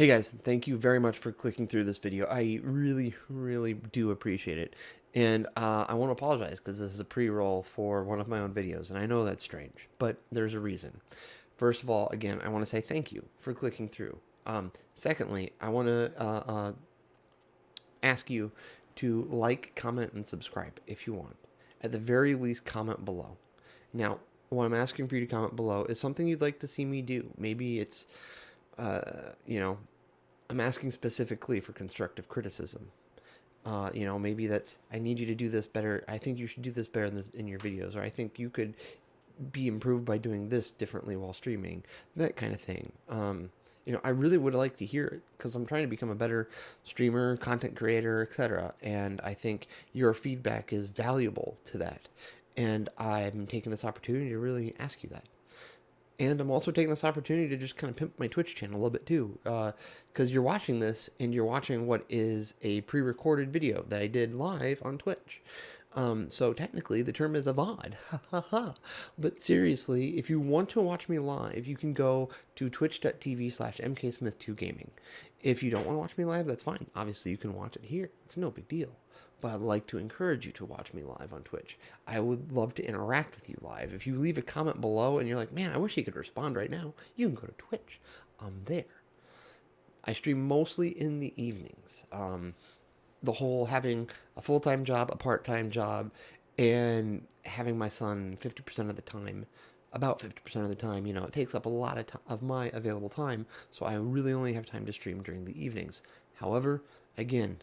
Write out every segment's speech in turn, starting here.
Hey guys, thank you very much for clicking through this video. I really, really do appreciate it. And I want to apologize because this is a pre-roll for one of my own videos, and I know that's strange, but there's a reason. First of all, again, I want to say thank you for clicking through. Secondly, I want to ask you to like, comment, and subscribe if you want. At the very least, comment below. Now, what I'm asking for you to comment below is something you'd like to see me do. Maybe it's, you know, I'm asking specifically for constructive criticism. Maybe that's, I need you to do this better. I think you should do this better in your videos, or I think you could be improved by doing this differently while streaming, that kind of thing. I really would like to hear it because I'm trying to become a better streamer, content creator, etc. And I think your feedback is valuable to that. And I'm taking this opportunity to really ask you that. And I'm also taking this opportunity to just kind of pimp my Twitch channel a little bit too. Because you're watching this and you're watching what is a pre-recorded video that I did live on Twitch. So technically the term is a VOD. Ha ha ha. But seriously, if you want to watch me live, you can go to twitch.tv/mksmith2gaming. If you don't want to watch me live, that's fine. Obviously, you can watch it here. It's no big deal. But I'd like to encourage you to watch me live on Twitch. I would love to interact with you live. If you leave a comment below and you're like, man, I wish he could respond right now, you can go to Twitch. I'm there. I stream mostly in the evenings. The whole having a full-time job, a part-time job, and having my son 50% of the time, about 50% of the time, it takes up a lot of my available time, so I really only have time to stream during the evenings. However, again,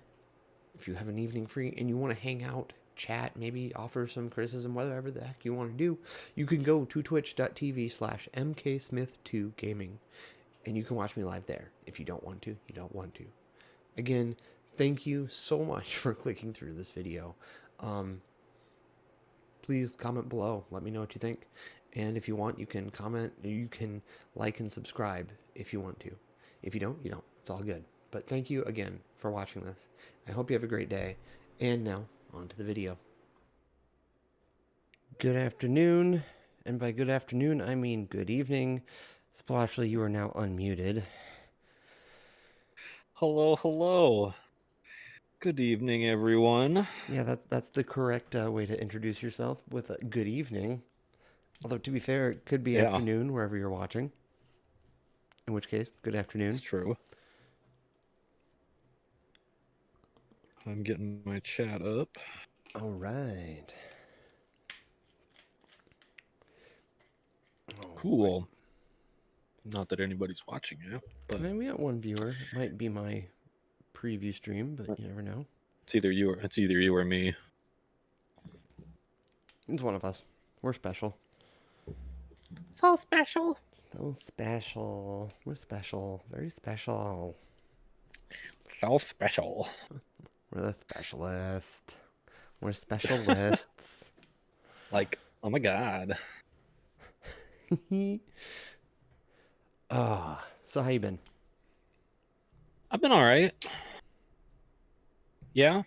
if you have an evening free and you want to hang out, chat, maybe offer some criticism, whatever the heck you want to do, you can go to twitch.tv/mksmith2gaming and you can watch me live there. If you don't want to, you don't want to. Again, thank you so much for clicking through this video. Please comment below. Let me know what you think. And if you want, you can comment, you can like and subscribe if you want to. If you don't, you don't. It's all good. But thank you again for watching this. I hope you have a great day. And now, on to the video. Good afternoon. And by good afternoon, I mean good evening. Splashley, you are now unmuted. Hello, hello. Good evening, everyone. Yeah, that's the correct way to introduce yourself, with a good evening. Although, to be fair, it could be afternoon wherever you're watching. In which case, good afternoon. It's true. I'm getting my chat up. All right. Cool. Not that anybody's watching yet, but I mean, we got one viewer. It might be my preview stream, but you never know. It's either you or me. It's one of us. We're special. So special. So special. We're special. Very special. So special. We're the specialist. We're specialists. Like, oh my god. So how you been? I've been alright. Yeah.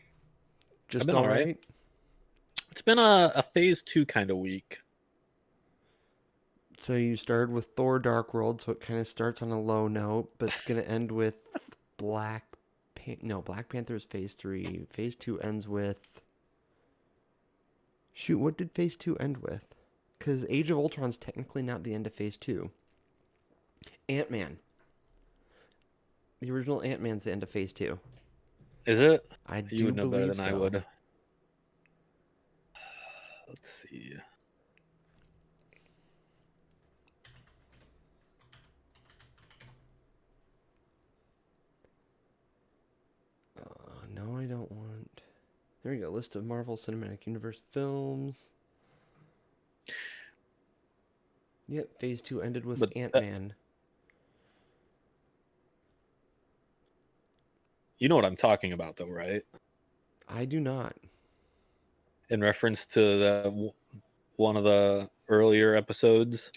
Just alright? It's been a phase 2 kind of week. So you started with Thor Dark World, so it kind of starts on a low note, but it's going to end with Black Panther is phase 3. Phase 2 ends with... Shoot, what did phase 2 end with? Because Age of Ultron's technically not the end of phase 2. Ant-Man. The original Ant-Man's the end of phase 2. Is it? I You do would know better believe than so. I would. Let's see. No, I don't want... There you go, list of Marvel Cinematic Universe films. Yep, phase 2 ended with Ant-Man. You know what I'm talking about, though, right? I do not. In reference to one of the earlier episodes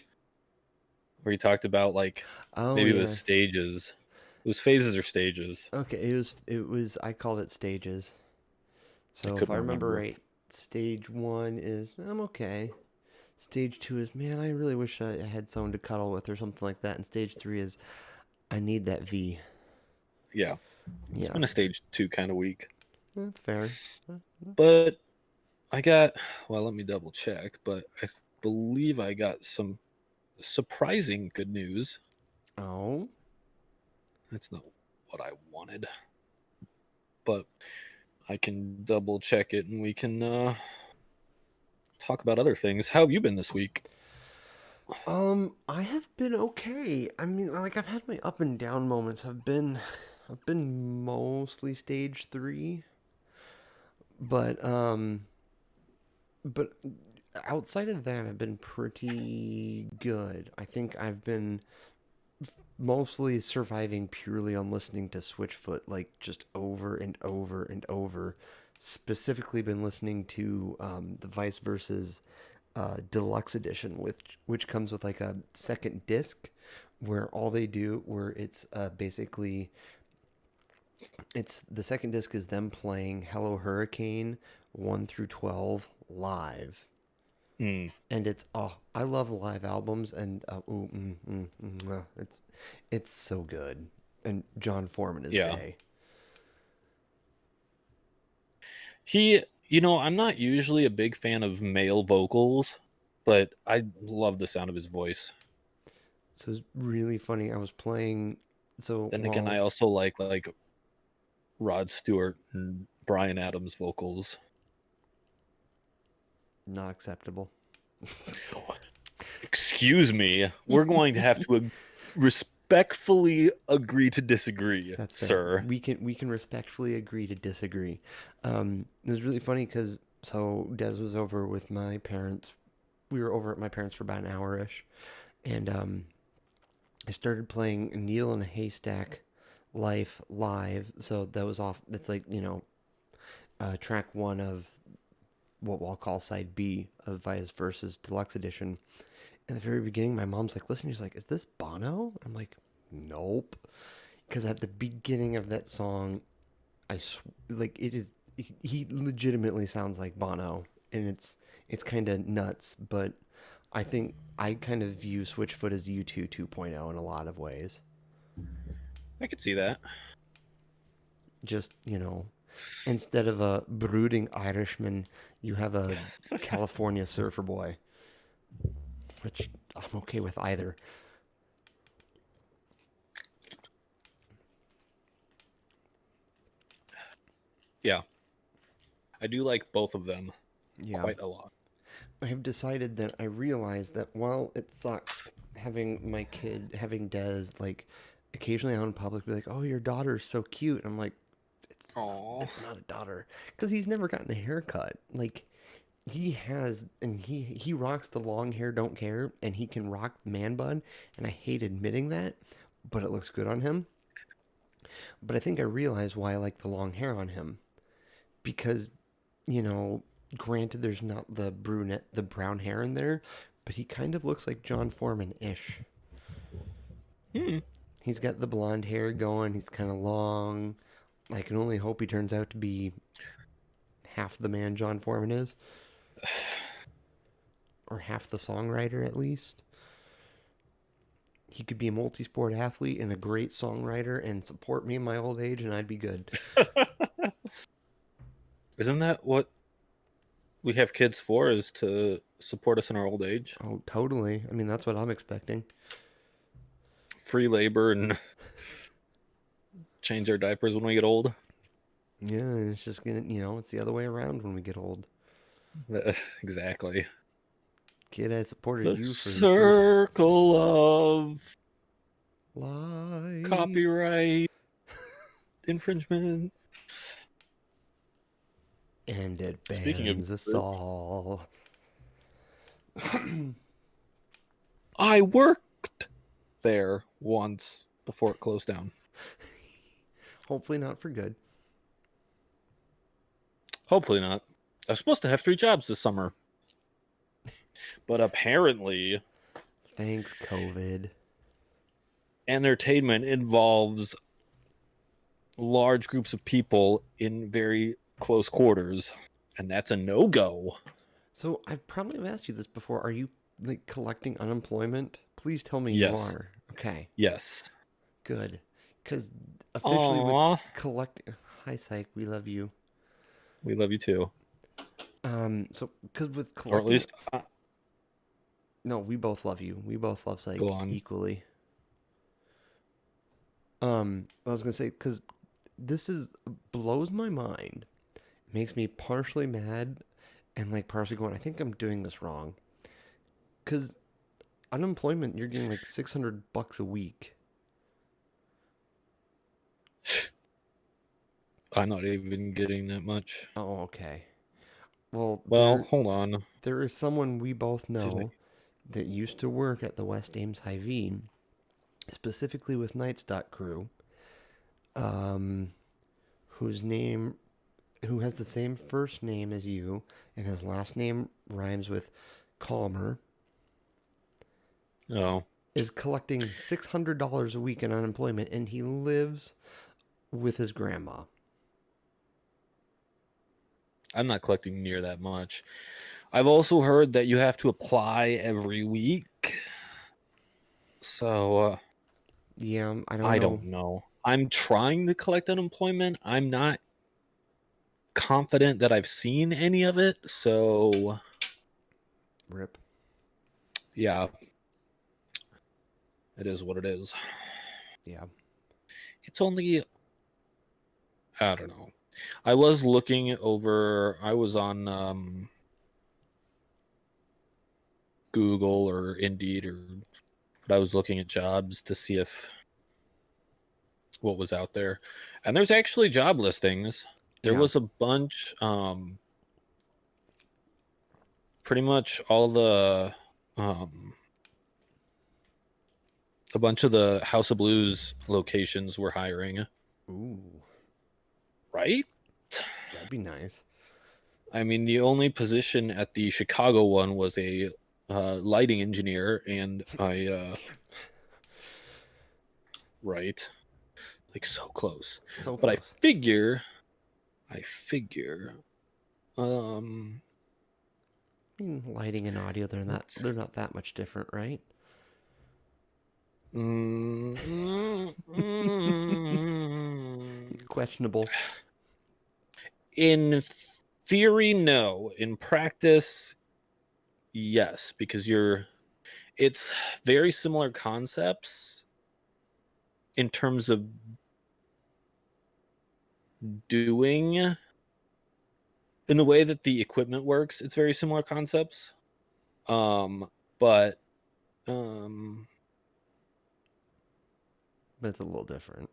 where he talked about, like, maybe it was stages. It was phases or stages. Okay, it was I called it stages. So if I remember right, stage 1 is I'm okay. Stage 2 is, man, I really wish I had someone to cuddle with or something like that. And stage 3 is, I need that V. Yeah. It's been a stage 2 kind of week. That's fair. But I got, well, let me double check, but I believe I got some surprising good news. Oh? That's not what I wanted. But I can double check it and we can talk about other things. How have you been this week? I have been okay. I mean, like I've had my up and down moments. I've been mostly stage 3, but but outside of that, I've been pretty good. I think I've been mostly surviving purely on listening to Switchfoot, like just over and over and over. Specifically, been listening to the Vice Versus deluxe edition, which comes with like a second disc, where all they do, where it's basically it's the second disc is them playing Hello Hurricane 1 through 12 live. Mm. And it's I love live albums, and it's so good. And John Foreman is Bay. I'm not usually a big fan of male vocals, but I love the sound of his voice. So it's really funny. I was playing. So then again, I also like Rod Stewart and Bryan Adams vocals. Not acceptable. Excuse me. We're going to have to respectfully agree to disagree. That's fair. Sir. We can respectfully agree to disagree. It was really funny because Des was over with my parents. We were over at my parents for about an hour-ish, and I started playing Needle in a Haystack Life live. So that was off. That's like track 1 of what we'll call side B of Vice Versus Deluxe Edition. In the very beginning, my mom's like, listen, she's like, is this Bono? I'm like, nope. Because at the beginning of that song, he legitimately sounds like Bono. And it's kind of nuts, but I think I kind of view Switchfoot as U2 2.0 in a lot of ways. I could see that. Just, instead of a brooding Irishman, you have a California surfer boy. Which I'm okay with either. Yeah. I do like both of them quite a lot. I have decided that I realize that while it sucks having Des, like, occasionally out in public be like, oh, your daughter's so cute. I'm like, it's not a daughter. Because he's never gotten a haircut. Like, he has, and he rocks the long hair, don't care, and he can rock man bun, and I hate admitting that, but it looks good on him. But I think I realize why I like the long hair on him. Because, granted there's not the brown hair in there, but he kind of looks like John Foreman-ish. He's got the blonde hair going, he's kind of long. I can only hope he turns out to be half the man John Foreman is. Or half the songwriter, at least. He could be a multi-sport athlete and a great songwriter and support me in my old age, and I'd be good. Isn't that what we have kids for, is to support us in our old age? Oh, totally. I mean, that's what I'm expecting. Free labor and change our diapers when we get old. Yeah, it's just gonna, it's the other way around when we get old. Exactly. Kid, I supported you for circle of life. Copyright infringement. And it bans us all. I worked there once before it closed down. Hopefully not for good. Hopefully not. I was supposed to have 3 jobs this summer. But apparently... Thanks, COVID. Entertainment involves large groups of people in very close quarters. And that's a no-go. So, I probably have asked you this before. Are you, collecting unemployment? Please tell me you are. Okay. Yes. Good. Because officially with collecting. Hi, Syyke. We love you. We love you too. So because with collecting, or at least no, we both love you. We both love go Syyke on. equally. I was gonna say because this blows my mind, makes me partially mad, and like partially going, I think I'm doing this wrong. Because unemployment, you're getting like $600 a week. I'm not even getting that much. Oh, okay. Well, Hold on. There is someone we both know that used to work at the West Ames Hy-Vee, specifically with Nightstock Crew, whose name, who has the same first name as you, and his last name rhymes with Calmer. Oh. Is collecting $600 a week in unemployment, and he lives with his grandma. I'm not collecting near that much. I've also heard that you have to apply every week. So, yeah, I don't know. I'm trying to collect unemployment. I'm not confident that I've seen any of it. So, rip. Yeah. It is what it is. Yeah. It's only, I don't know. I was looking over, I was on Google or Indeed, but I was looking at jobs to see what was out there. And there's actually job listings. There was a bunch, pretty much all the, a bunch of the House of Blues locations were hiring. Ooh. Right? That'd be nice. I mean, the only position at the Chicago one was a lighting engineer, and right, like so close. So but close. I figure, I mean, lighting and audio, they're not that much different, right? Questionable. In theory, no. In practice, yes, because it's very similar concepts in terms of doing in the way that the equipment works. It's very similar concepts, but it's a little different.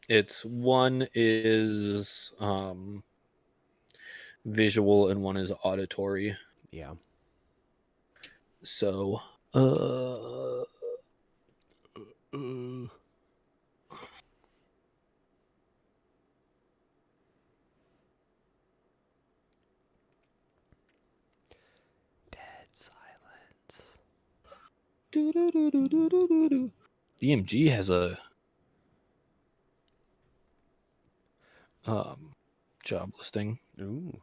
It's one is visual and one is auditory. Yeah. So dead silence. DMG has a job listing. Ooh.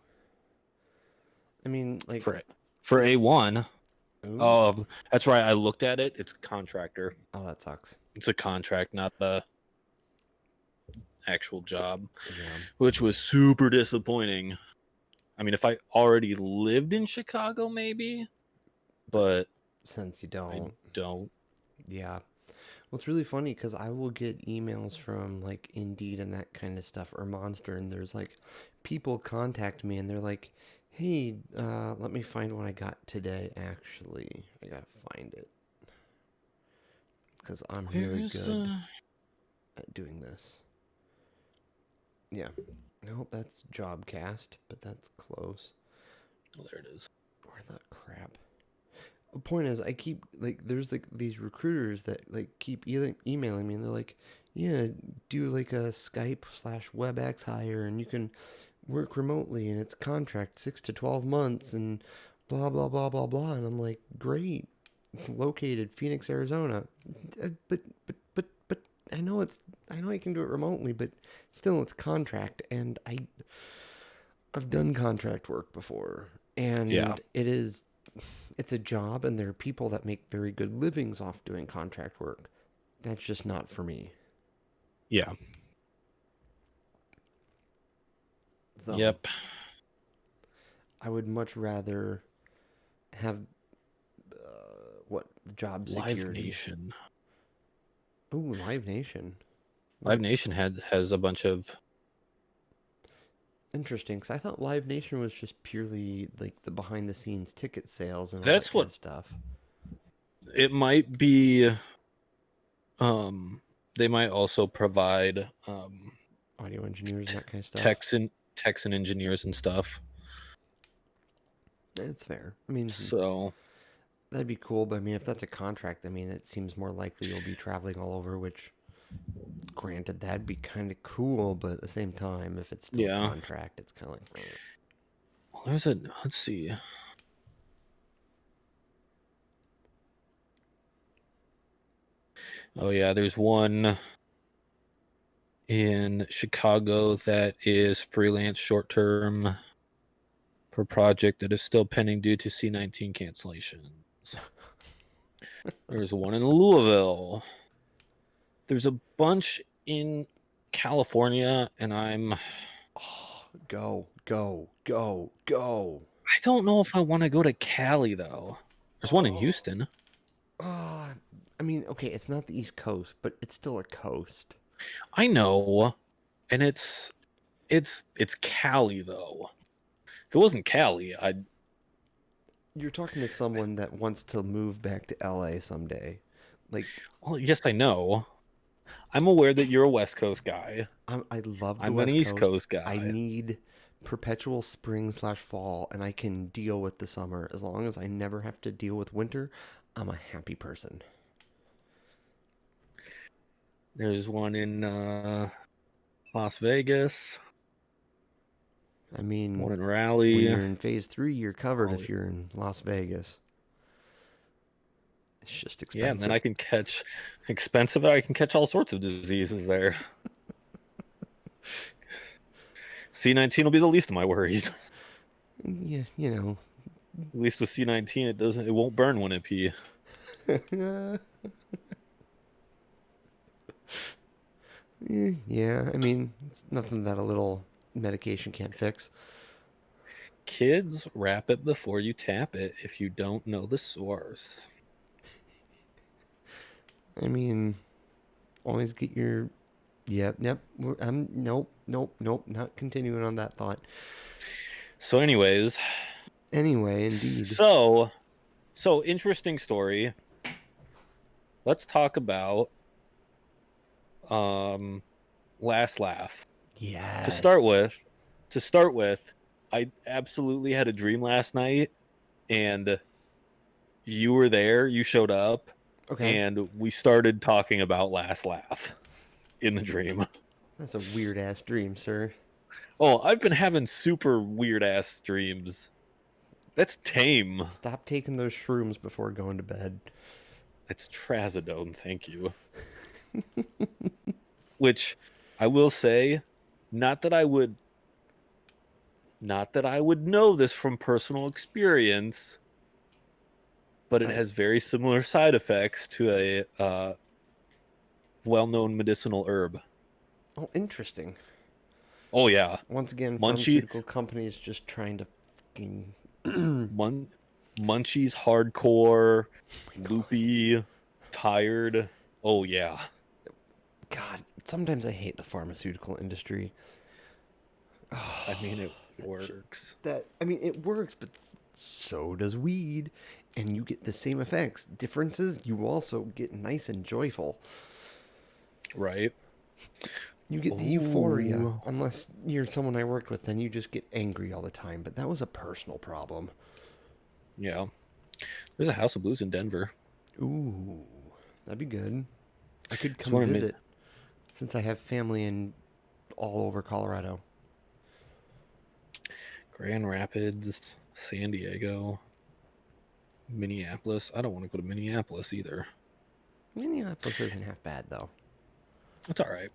I mean, like for A1. Ooh. Oh, that's right. I looked at it. It's a contractor. Oh, that sucks. It's a contract, not the actual job. Yeah. Which was super disappointing. I mean, if I already lived in Chicago, maybe, but since you don't, I don't. Yeah. Well, it's really funny because I will get emails from like Indeed and that kind of stuff, or Monster, and there's like people contact me and they're like, "Hey, let me find what I got today." Actually, I gotta find it because I'm really good at doing this. Yeah. Nope, that's Jobcast, but that's close. Well, there it is. Where the crap? The point is, I keep like there's like these recruiters that like keep emailing me, and they're like, "Yeah, do like a Skype/WebEx hire, and you can work remotely, and it's contract 6 to 12 months, and blah blah blah blah blah." And I'm like, "Great, located Phoenix, Arizona, but I know I can do it remotely, but still it's contract, and I've done contract work before, and it's a job, and there are people that make very good livings off doing contract work. That's just not for me. Yeah. though. Yep. I would much rather have job security. Live Nation. Ooh, Live Nation. Live Nation has a bunch of... Interesting, because I thought Live Nation was just purely like the behind-the-scenes ticket sales and all That's that kind what of stuff. It might be. They might also provide Audio engineers and that kind of stuff. techs and engineers and stuff. It's fair. I mean, so that'd be cool, but I mean, if that's a contract, I mean, it seems more likely you'll be traveling all over, which, granted, that'd be kind of cool, but at the same time, if it's still a contract, it's kind of like... Well, let's see. Oh, yeah, there's one in Chicago that is freelance short-term for a project that is still pending due to C-19 cancellations. There's one in Louisville. There's a bunch in California, and I'm... Oh, go. I don't know if I want to go to Cali, though. There's one in Houston. I mean, okay, it's not the East Coast, but it's still a coast. I know, and it's Cali, though. If it wasn't Cali, I'd... You're talking to someone that wants to move back to LA someday. Like, well, yes, I know. I'm aware that you're a West Coast guy. I love the West Coast. I'm an East Coast guy. I need perpetual spring/fall, and I can deal with the summer. As long as I never have to deal with winter, I'm a happy person. There's one in Las Vegas. I mean, one in Raleigh. When you're in phase 3, you're covered if you're in Las Vegas. It's just expensive. Yeah, and then I can catch I can catch all sorts of diseases there. C-19 will be the least of my worries. Yeah, you know. At least with C-19, it won't burn when it pee. Yeah, I mean, it's nothing that a little medication can't fix. Kids, wrap it before you tap it if you don't know the source. I mean, always get your... Yep. Nope, not continuing on that thought. So anyways. Anyway, indeed. So interesting story. Let's talk about Last Laugh. Yes. To start with, I absolutely had a dream last night, and you were there, you showed up, and we started talking about Last Laugh in the dream. That's a weird-ass dream, sir. Oh, I've been having super weird-ass dreams. That's tame. Stop taking those shrooms before going to bed. That's trazodone, thank you. Which, I will say, not that I would know this from personal experience, but it has very similar side effects to a well-known medicinal herb. Oh, interesting. Oh, yeah. Once again, pharmaceutical companies just trying to fucking... Munchies, hardcore, loopy, tired. Oh, yeah. God, sometimes I hate the pharmaceutical industry. I mean, it works. It works, but so does weed. And you get the same effects. Differences, you also get nice and joyful. Right. You get the euphoria. Unless you're someone I worked with, then you just get angry all the time. But that was a personal problem. Yeah. There's a House of Blues in Denver. Ooh, that'd be good. I could come visit since I have family in all over Colorado. Grand Rapids, San Diego, Minneapolis. I don't want to go to Minneapolis either. Minneapolis isn't half bad, though. It's all right.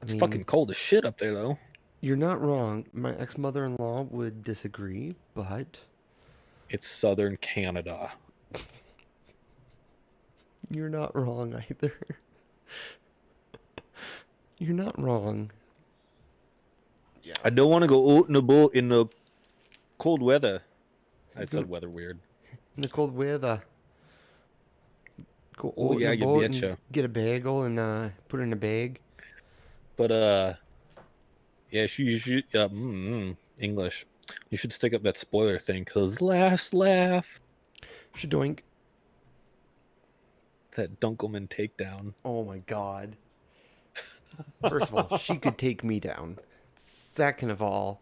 It's fucking cold as shit up there, though. You're not wrong. My ex-mother-in-law would disagree, but... It's southern Canada. You're not wrong either. You're not wrong. Yeah. I don't want to go out in the boat in the cold weather. I said weather weird. In the cold weather. Go Oh out yeah, in the you boat betcha. and get a bagel and put it in a bag. But yeah, you should English. You should stick up that spoiler thing, cause last laugh. Shadoink. That Dunkelman takedown. Oh my god. First of all, she could take me down. Second of all,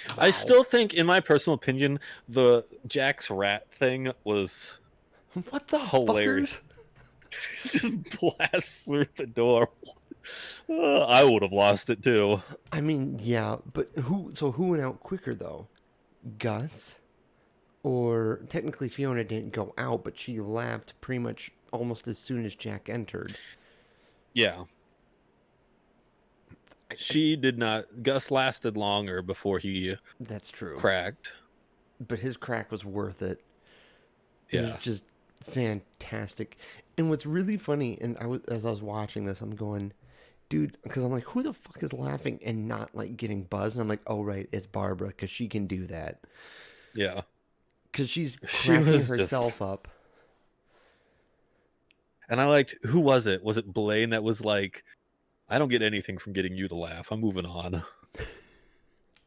wow. I still think, in my personal opinion, the Jack's rat thing was what's up, hilarious. Fuckers? Just blasts through the door. I would have lost it too. I mean, yeah, but who went out quicker though? Gus? Or technically Fiona didn't go out, but she laughed pretty much almost as soon as Jack entered. Yeah. She did not. Gus lasted longer before he. That's true. Cracked. But his crack was worth it. It Yeah. was just fantastic. And what's really funny, and as I was watching this, I'm going, dude, because I'm like, who the fuck is laughing and not like getting buzzed? And I'm like, oh right, it's Barbara, because she can do that. Yeah. Because she's cracking herself up. And I liked, who was it? Was it Blaine that was like, I don't get anything from getting you to laugh. I'm moving on.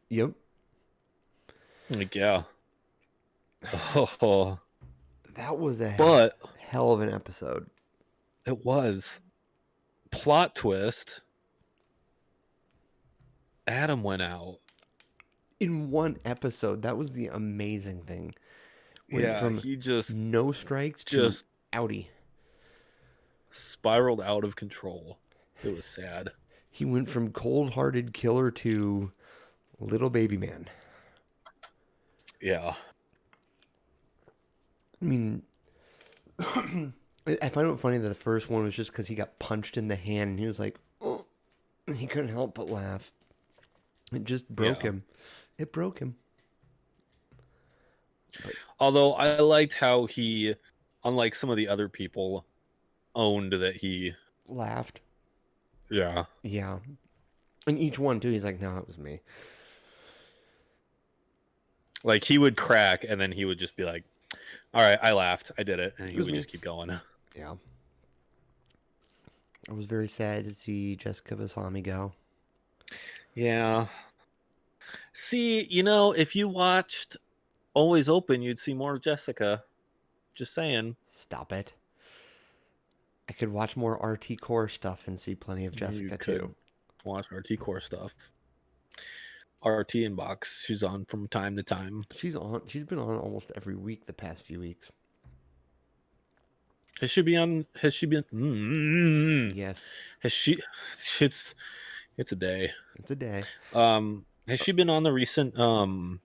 Yep. Like, yeah. Oh. That was a hell of an episode. It was. Plot twist. Adam went out. In one episode. That was the amazing thing. Went from he just no strikes to just outie. Spiraled out of control. It was sad. He went from cold-hearted killer to little baby man. Yeah. I mean, I find it funny that the first one was just because he got punched in the hand and he was like, oh, and he couldn't help but laugh. It just broke him. It broke him. But, although I liked how he, unlike some of the other people, owned that he laughed. Yeah. Yeah. And each one, too, he's like, no, it was me. Like, he would crack, and then he would just be like, all right, I laughed. I did it. And he would just keep going. Yeah. I was very sad to see Jessica Vasami go. Yeah. See, you know, if you watched Always Open, you'd see more of Jessica. Just saying. Stop it. I could watch more RT Core stuff and see plenty of Jessica too. Watch RT Core stuff. RT Inbox. She's on from time to time. She's on. She's been on almost every week the past few weeks. Has she been? Yes. Has she? It's a day. It's a day. Has she been on the recent Animal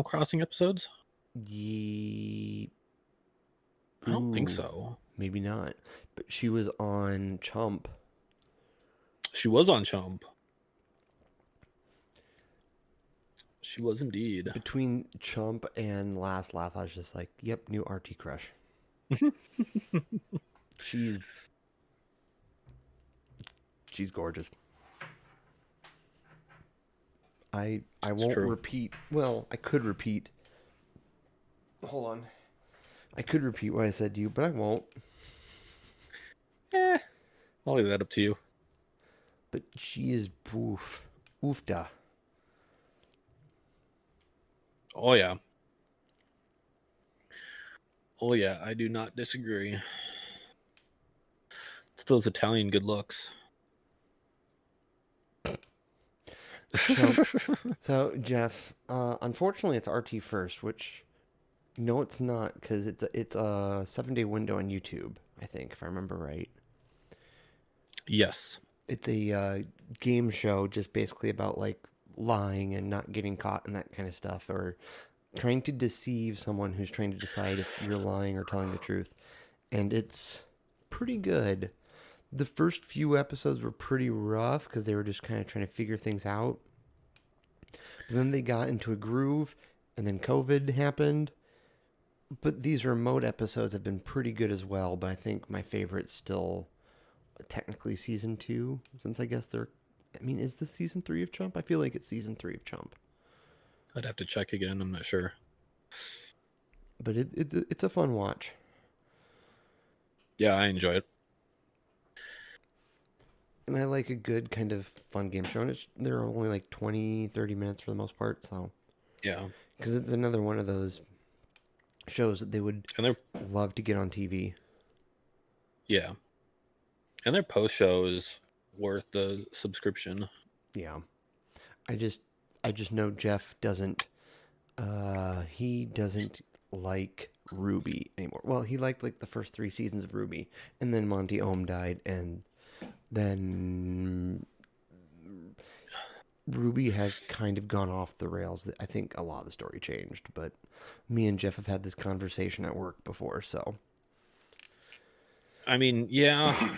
Crossing episodes? I don't think so. Maybe not. But she was on Chump. She was on Chump. She was indeed. Between Chump and Last Laugh, I was just like, yep, new RT crush. She's gorgeous. I won't repeat. Well, I could repeat. Hold on. I could repeat what I said to you, but I won't. I'll leave that up to you. But she is oofda. Oh, yeah. Oh, yeah. I do not disagree. It's those Italian good looks. So Jeff, unfortunately, it's RT first, which no, it's not, because it's a 7-day window on YouTube. I think, if I remember right. Yes. It's a game show, just basically about like lying and not getting caught and that kind of stuff, or trying to deceive someone who's trying to decide if you're lying or telling the truth. And it's pretty good. The first few episodes were pretty rough because they were just kind of trying to figure things out. But then they got into a groove, and then COVID happened. But these remote episodes have been pretty good as well. But I think my favorite's still technically season 2, since I guess they're. I mean, is this season 3 of Chump? I feel like it's season 3 of Chump. I'd have to check again. I'm not sure. But it's a fun watch. Yeah, I enjoy it. And I like a good kind of fun game show. And they're only like 20, 30 minutes for the most part. So yeah, because it's another one of those shows that they would love to get on TV. Yeah, and their post show is worth the subscription. Yeah, I just know Jeff doesn't. He doesn't like Ruby anymore. Well, he liked like the first 3 seasons of Ruby, and then Monty Ohm died, and then Ruby has kind of gone off the rails. I think a lot of the story changed, but me and Jeff have had this conversation at work before, so. I mean, yeah,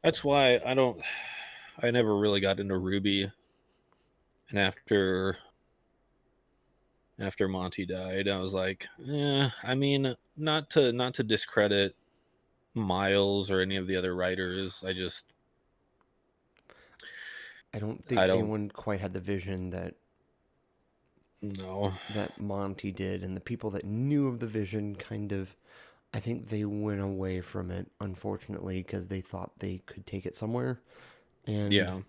that's why I never really got into Ruby. And after Monty died, I was like, I mean, not to discredit Miles or any of the other writers. I don't think anyone quite had the vision that Monty did, and the people that knew of the vision kind of, I think they went away from it, unfortunately, because they thought they could take it somewhere. And yeah,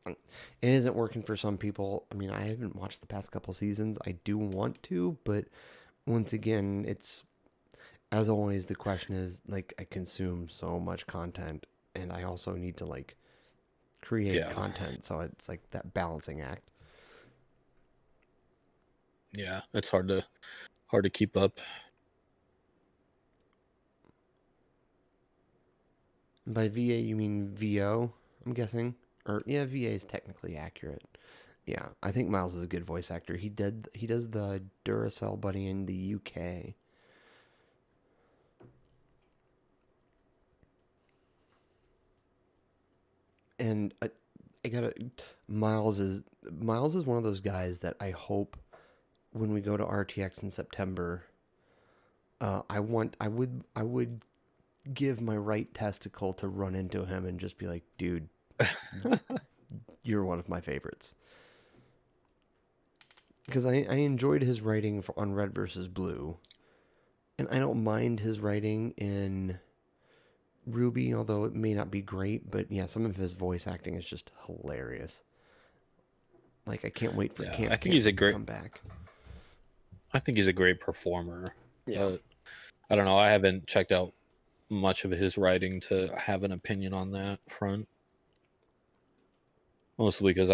it isn't working for some people. I mean, I haven't watched the past couple seasons. I do want to, but once again, it's, as always, the question is, like, I consume so much content, and I also need to, like, create content, so it's like that balancing act. Yeah, it's hard to keep up. By VA you mean VO, I'm guessing? Or yeah, VA is technically accurate. Yeah, I think Miles is a good voice actor. He does the Duracell buddy in the UK. And I gotta. Miles is one of those guys that I hope when we go to RTX in September. I would give my right testicle to run into him and just be like, dude, you're one of my favorites. Because I enjoyed his writing on Red versus Blue, and I don't mind his writing in Ruby, although it may not be great. But yeah, some of his voice acting is just hilarious. Like, I can't wait for I think he's a great comeback. I think he's a great performer. Yeah. I don't know. I haven't checked out much of his writing to have an opinion on that front. Mostly because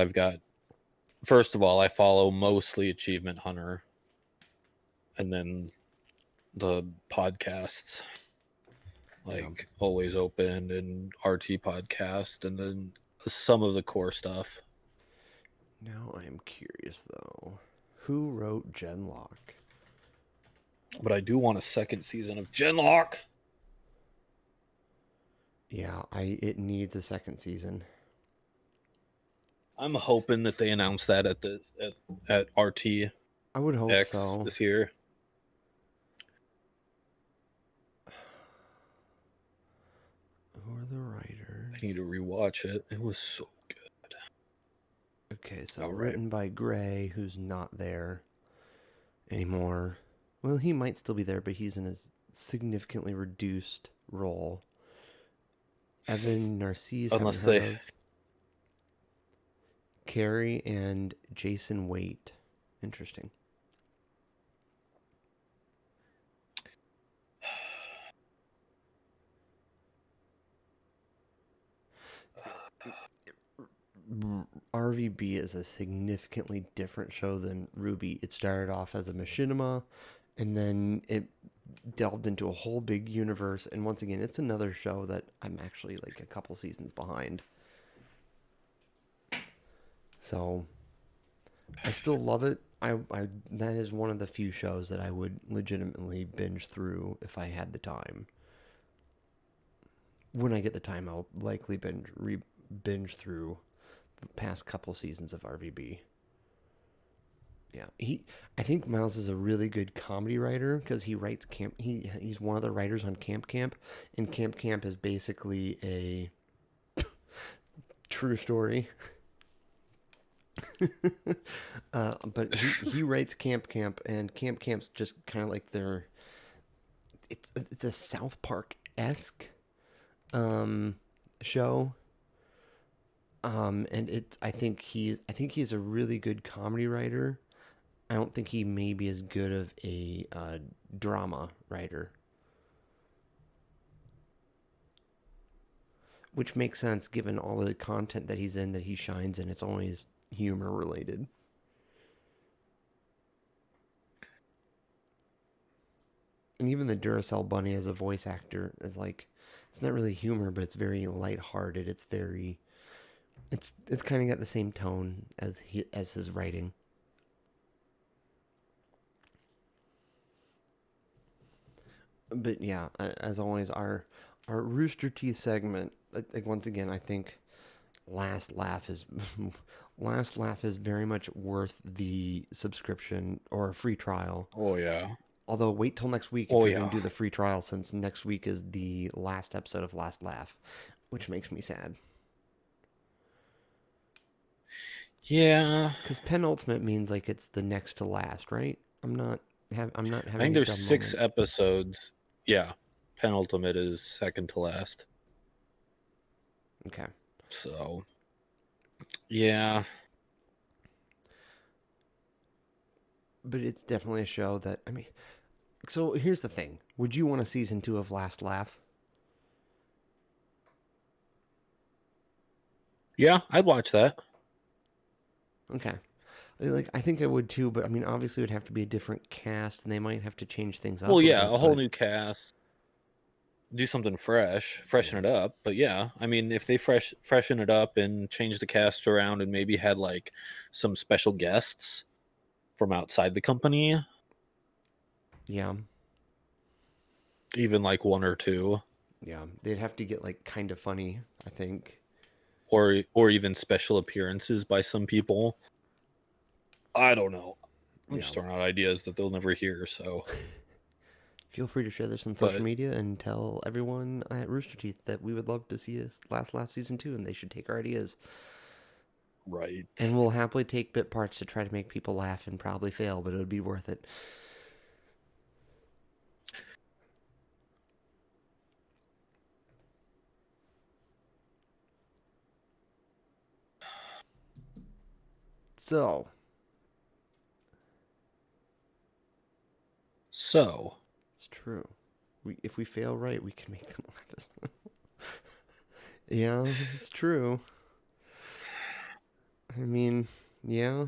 first of all, I follow mostly Achievement Hunter, and then the podcasts like Always Open and RT Podcast, and then some of the core stuff. Now I am curious though, who wrote Genlock? But I do want a second season of Genlock. Yeah, it needs a second season. I'm hoping that they announce that at RT. I would hope so this year. Who are the writers? I need to rewatch it. It was so good. Okay, so written by Gray, who's not there anymore. Well, he might still be there, but he's in a significantly reduced role. Evan Narcisse, unless they Carrie and Jason Waite. Interesting. RVB is a significantly different show than Ruby. It started off as a machinima, and then it delved into a whole big universe. And once again, it's another show that I'm actually like a couple seasons behind. So I still love it. I that is one of the few shows that I would legitimately binge through if I had the time. When I get the time, I'll likely binge through the past couple seasons of RVB. Yeah, I think Miles is a really good comedy writer because he writes camp. He's one of the writers on Camp Camp, and Camp Camp is basically a true story. But he writes Camp Camp, and Camp Camp's just kind of like their. It's a South Park esque show. And I think he's a really good comedy writer. I don't think he may be as good of a drama writer, which makes sense given all the content that he's in that he shines in. It's always humor related. And even the Duracell Bunny as a voice actor is like, it's not really humor, but it's very lighthearted. It's kind of got the same tone as his writing. But yeah, as always, our Rooster Teeth segment. Like once again, I think Last Laugh is Last Laugh is very much worth the subscription or free trial. Oh yeah. Although wait till next week if you're going to do the free trial, since next week is the last episode of Last Laugh, which makes me sad. Yeah, because penultimate means like it's the next to last, right? I'm not having. I think there's 6 episodes. Yeah, penultimate is second to last. Okay. So, yeah. But it's definitely a show that, I mean, so here's the thing. Would you want a season 2 of Last Laugh? Yeah, I'd watch that. Okay. Like, I think I would too, but I mean, obviously it would have to be a different cast, and they might have to change things up. Well, a yeah, bit, a whole new cast. Do something fresh, freshen it up. But yeah, I mean, if they freshen it up and change the cast around and maybe had like some special guests from outside the company. Yeah. Even like 1 or 2. Yeah. They'd have to get like kind of funny, I think. Or even special appearances by some people. I don't know. I'm just throwing out ideas that they'll never hear, so feel free to share this on social media and tell everyone at Rooster Teeth that we would love to see us Last Laugh season 2, and they should take our ideas. Right. And we'll happily take bit parts to try to make people laugh and probably fail, but it would be worth it. So. It's true. If we fail right, we can make them laugh as well. Yeah, it's true. I mean, yeah.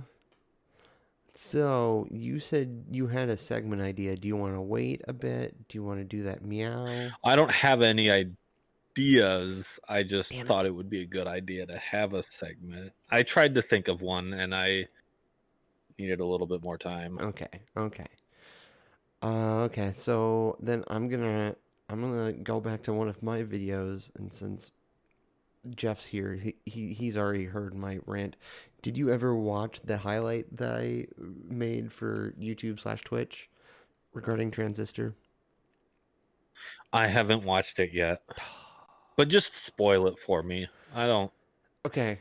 So, you said you had a segment idea. Do you want to wait a bit? Do you want to do that meow? I don't have any ideas. I just thought it would be a good idea to have a segment. I tried to think of one, and I needed a little bit more time. Okay. Okay, so then I'm gonna go back to one of my videos, and since Jeff's here, he's already heard my rant. Did you ever watch the highlight that I made for YouTube/Twitch regarding Transistor? I haven't watched it yet, but just spoil it for me. I don't. Okay,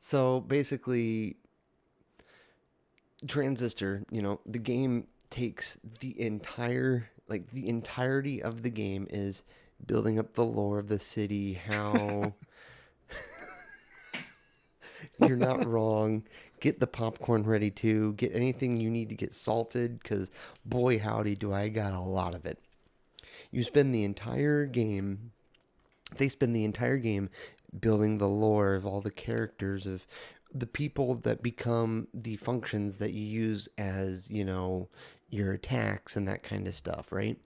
so basically, Transistor, the game takes the entirety of the game is building up the lore of the city, how you're not wrong. Get the popcorn ready too. Get anything you need to get salted, because boy howdy do I got a lot of it. They spend the entire game building the lore of all the characters, of the people that become the functions that you use as, your attacks and that kind of stuff, right?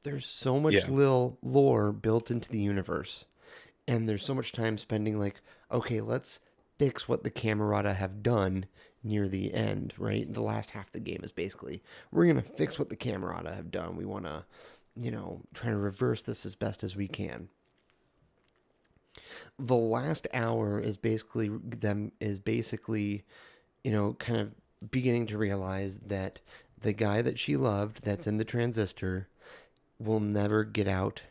There's so much little lore built into the universe. And there's so much time spending like, okay, let's fix what the Camerata have done near the end, right? The last half of the game is basically, we're going to fix what the Camerata have done. We want to, try to reverse this as best as we can. The last hour is basically kind of beginning to realize that the guy that she loved that's in the transistor will never get out.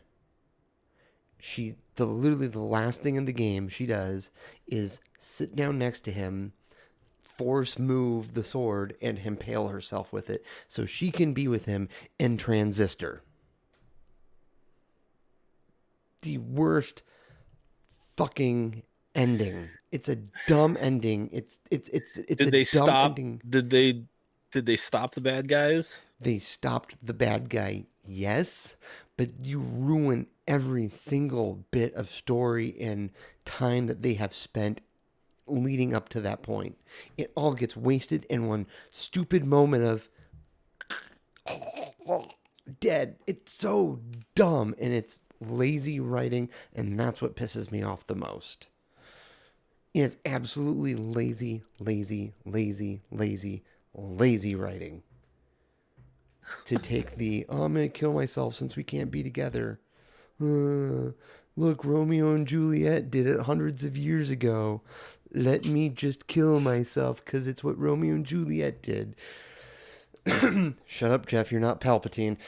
Literally the last thing in the game she does is sit down next to him, force move the sword, and impale herself with it so she can be with him in Transistor. The worst fucking ending. It's a dumb ending. It's a dumb ending. Did they stop the bad guys? They stopped the bad guy, yes, but you ruin every single bit of story and time that they have spent leading up to that point. It all gets wasted in one stupid moment of dead. It's so dumb, and it's lazy writing, and that's what pisses me off the most. It's absolutely lazy writing. To take I'm gonna kill myself since we can't be together. Look, Romeo and Juliet did it hundreds of years ago. Let me just kill myself because it's what Romeo and Juliet did. Shut up, Jeff. You're not Palpatine.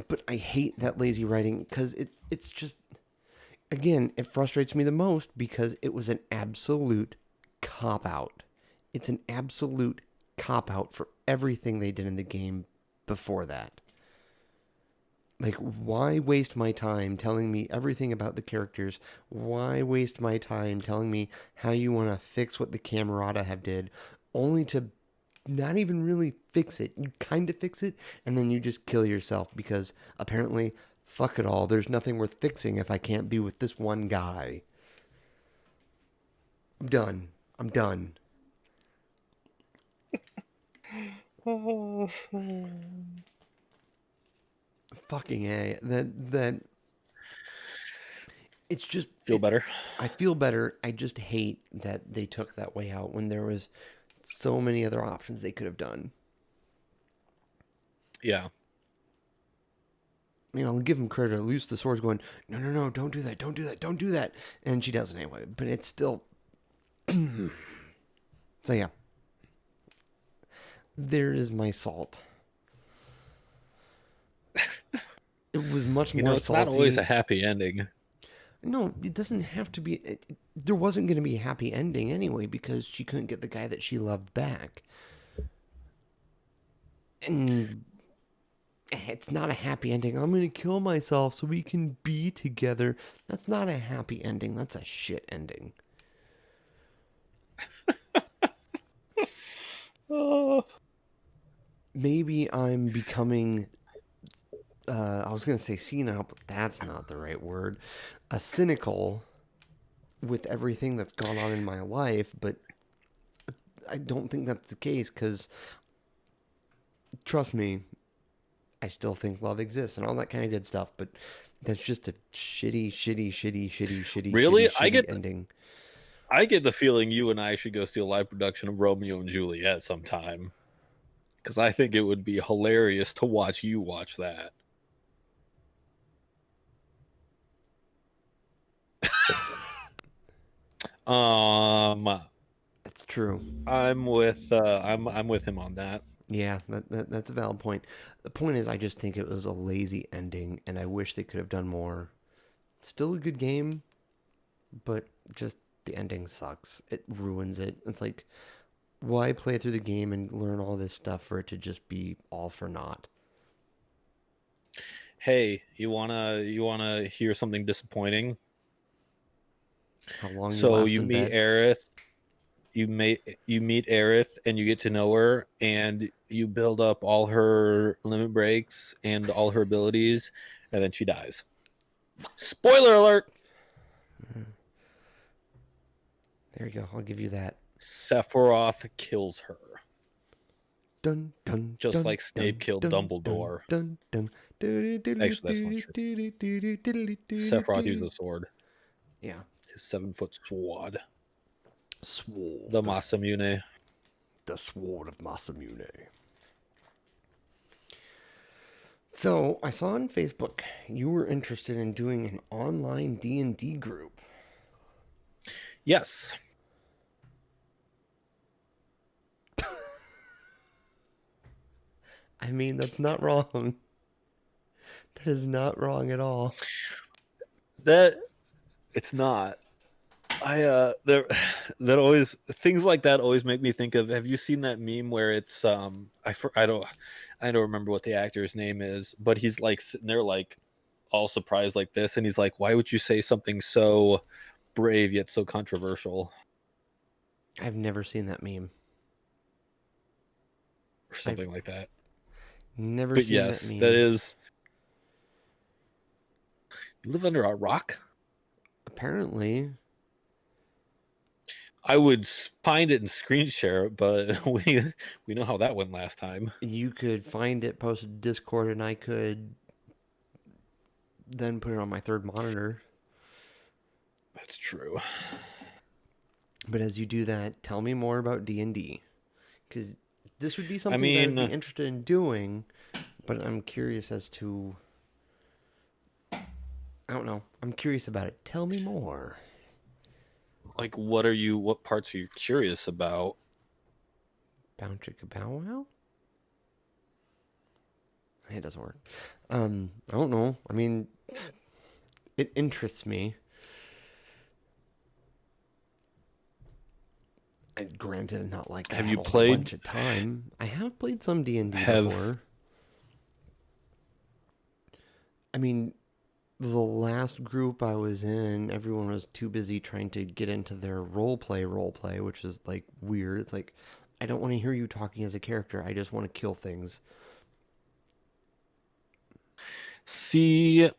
But I hate that lazy writing because it's just, again, it frustrates me the most because it was an absolute cop-out. It's an absolute cop-out for everything they did in the game before that. Like, why waste my time telling me everything about the characters? Why waste my time telling me how you want to fix what the Camerata have did, only to not even really fix it? You kind of fix it, and then you just kill yourself because apparently, fuck it all. There's nothing worth fixing if I can't be with this one guy. I'm done. Fucking A. That it's just feel better. I feel better. I just hate that they took that way out when there was so many other options they could have done. Yeah. You know, give him credit. At least the sword's going, no, don't do that. And she does it anyway. But it's still. So yeah. There is my salt. It was much more it's salty. Not always a happy ending. No, it doesn't have to be. There wasn't going to be a happy ending anyway because she couldn't get the guy that she loved back. And it's not a happy ending. I'm going to kill myself so we can be together. That's not a happy ending. That's a shit ending. Oh. Maybe I'm becoming... I was going to say senile, but that's not the right word. Cynical with everything that's gone on in my life, but I don't think that's the case because, trust me, I still think love exists and all that kind of good stuff, but that's just a shitty really? Ending. I get the feeling you and I should go see a live production of Romeo and Juliet sometime, because I think it would be hilarious to watch you watch that. That's true. I'm with him on that. Yeah, that's a valid point. The point is, I just think it was a lazy ending, and I wish they could have done more. Still a good game, but just the ending sucks. It ruins it. It's like, why play through the game and learn all this stuff for it to just be all for naught? Hey, you wanna hear something disappointing? How long so you meet bed? Aerith. You meet Aerith and you get to know her and you build up all her limit breaks and all her abilities, and then she dies. Spoiler alert! There you go. I'll give you that. Sephiroth kills her. Dun, dun, just dun, like Snape killed Dumbledore. Actually, that's not true. Sephiroth used a sword. Yeah. His 7-foot sword. Sword. The Masamune. The sword of Masamune. So, I saw on Facebook you were interested in doing an online D&D group. Yes. I mean, that's not wrong. That is not wrong at all. That it's not. There that always things like that always make me think of. Have you seen that meme where it's I don't remember what the actor's name is, but he's like sitting there like all surprised like this, and he's like, "Why would you say something so brave yet so controversial?" I've never seen that meme. Or something like that. Never But seen that yes, meme. that is. You live under a rock? Apparently. I would find it and screen share it, but we know how that went last time. You could find it posted to Discord, and I could then put it on my third monitor. That's true. But as you do that, tell me more about D&D. Because this would be something that I'd be interested in doing, but I'm curious as to... I don't know. I'm curious about it. Tell me more. Like, what parts are you curious about? Bow chicka bow wow? It doesn't work. I don't know. I mean, it interests me. Granted, not like have you a played whole bunch of time. I have played some D&D before. I mean, the last group I was in, everyone was too busy trying to get into their role play, which is like weird. It's like, I don't want to hear you talking as a character. I just want to kill things. See,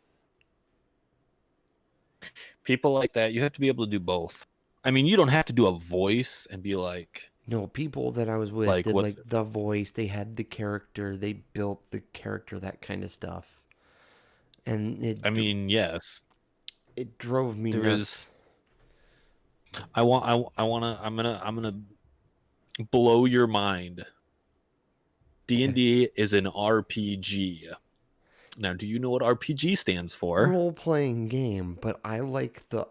people like that, you have to be able to do both. I mean, you don't have to do a voice and be like... No, people that I was with like did like the voice. They had the character. They built the character, that kind of stuff. And I mean, yes. It drove me nuts. I'm gonna blow your mind. D&D is an RPG. Now, do you know what RPG stands for? Role-playing game, but I like the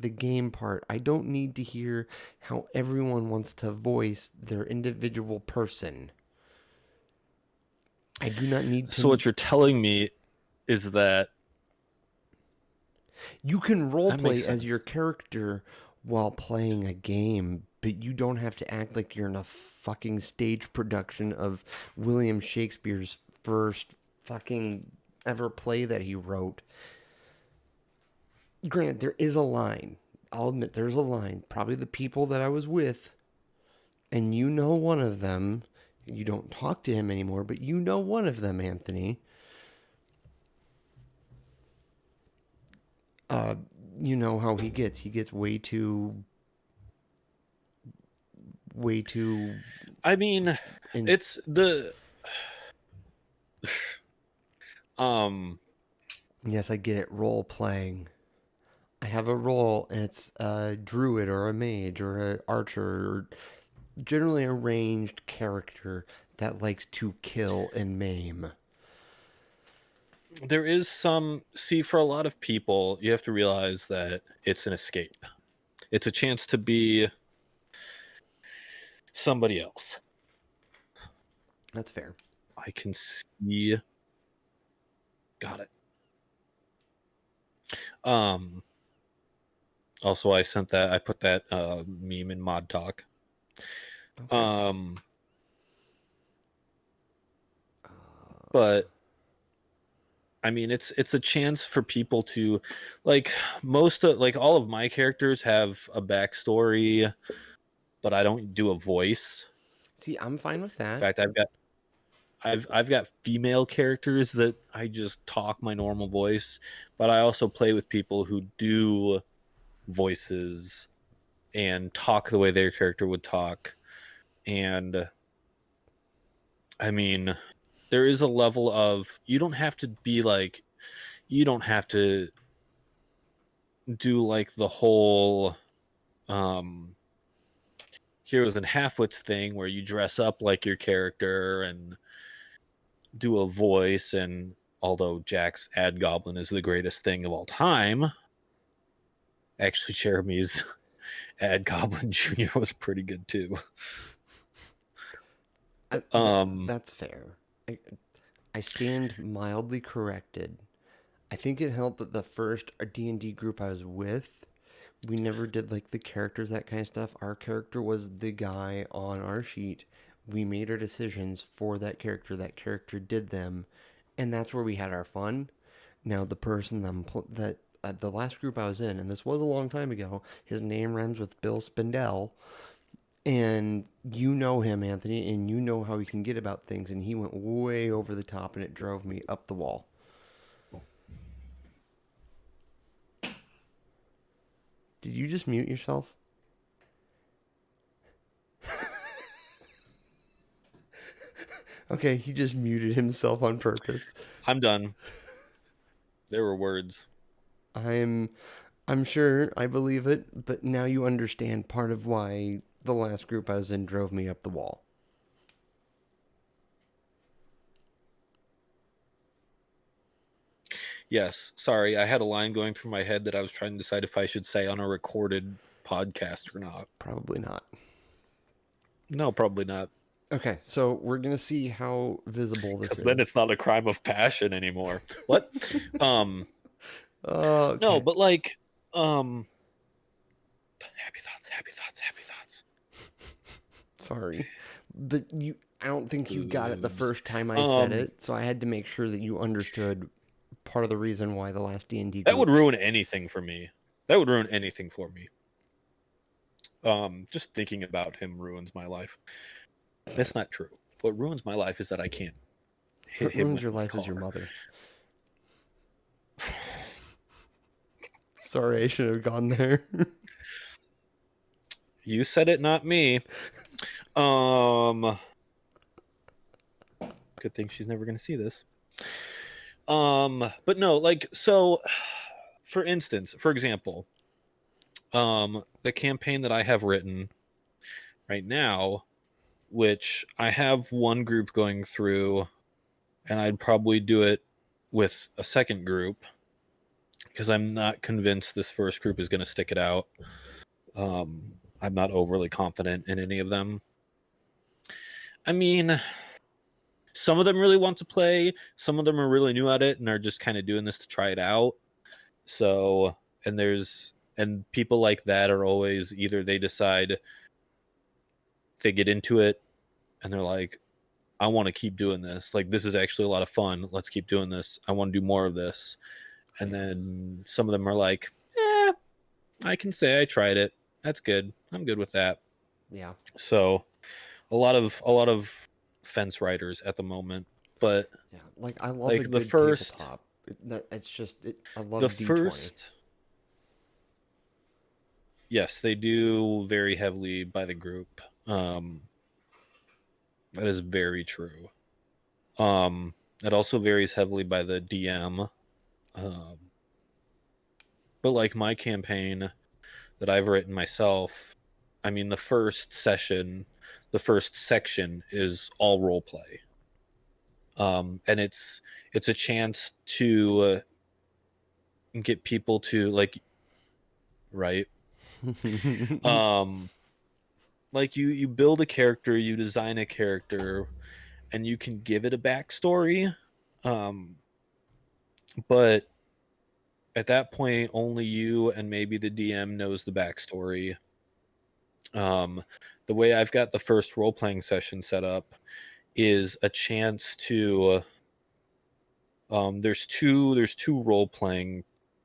game part. I don't need to hear how everyone wants to voice their individual person. I do not need to. So what you're telling me is that you can roleplay as your character while playing a game, but you don't have to act like you're in a fucking stage production of William Shakespeare's first fucking ever play that he wrote. Granted, there is a line. I'll admit there's a line. Probably the people that I was with, and you know one of them. You don't talk to him anymore, but you know one of them, Anthony. You know how he gets. He gets way too. I mean, it's the. Yes, I get it. Role playing. I have a role, and it's a druid or a mage or an archer or generally a ranged character that likes to kill and maim. There is some... See, for a lot of people, you have to realize that it's an escape. It's a chance to be somebody else. That's fair. I can see. Got it. Also, I put that meme in Mod Talk. Okay. But I mean, it's a chance for people to, like, all of my characters have a backstory, but I don't do a voice. See, I'm fine with that. In fact, I've got female characters that I just talk my normal voice, but I also play with people who do voices and talk the way their character would talk. And I mean, there is a level of, you don't have to do like the whole heroes and halfwits thing where you dress up like your character and do a voice. And although Jack's Ad Goblin is the greatest thing of all time, actually Jeremy's Ad Goblin Jr. was pretty good too. That's fair. I stand mildly corrected. I think it helped that the first D&D group I was with, we never did like the characters, that kind of stuff. Our character was the guy on our sheet. We made our decisions for that character. That character did them, and that's where we had our fun. Now the person that the last group I was in, and this was a long time ago, his name rhymes with Bill Spindell, and you know him, Anthony, and you know how he can get about things, and he went way over the top, and it drove me up the wall. Did you just mute yourself? Okay, he just muted himself on purpose. I'm done. There were words. I'm sure, I believe it, but now you understand part of why the last group I was in drove me up the wall. Yes, sorry, I had a line going through my head that I was trying to decide if I should say on a recorded podcast or not. Probably not. No, probably not. Okay, so we're gonna see how visible this is. Because then it's not a crime of passion anymore. What? Okay. No, but like, happy thoughts. Sorry, but I don't think you got it the first time I said it, so I had to make sure that you understood part of the reason why the last D&D group... That would ruin anything for me. That would ruin anything for me. Just thinking about him ruins my life. That's not true. What ruins my life is that I can't hit him. What ruins your life is your mother. Sorry, I should have gone there. You said it, not me. Good thing she's never going to see this. But no, like, so for example, the campaign that I have written right now, which I have one group going through, and I'd probably do it with a second group because I'm not convinced this first group is going to stick it out. I'm not overly confident in any of them. I mean, some of them really want to play. Some of them are really new at it and are just kind of doing this to try it out. So, and people like that are always either they decide they get into it and they're like, I want to keep doing this. Like, this is actually a lot of fun. Let's keep doing this. I want to do more of this. And then some of them are like, I can say I tried it. That's good. I'm good with that. Yeah. So a lot of fence riders at the moment, but yeah, like I love like a good the first tabletop. It's just I love the D20. first. Yes, they do very heavily by the group. That is very true. It also varies heavily by the DM. But like my campaign that I've written myself, I mean, the first section is all role play. And it's a chance to get people to like, right? Like you build a character, you design a character, and you can give it a backstory. But at that point, only you and maybe the DM knows the backstory. The way I've got the first role-playing session set up is a chance to there's two role-playing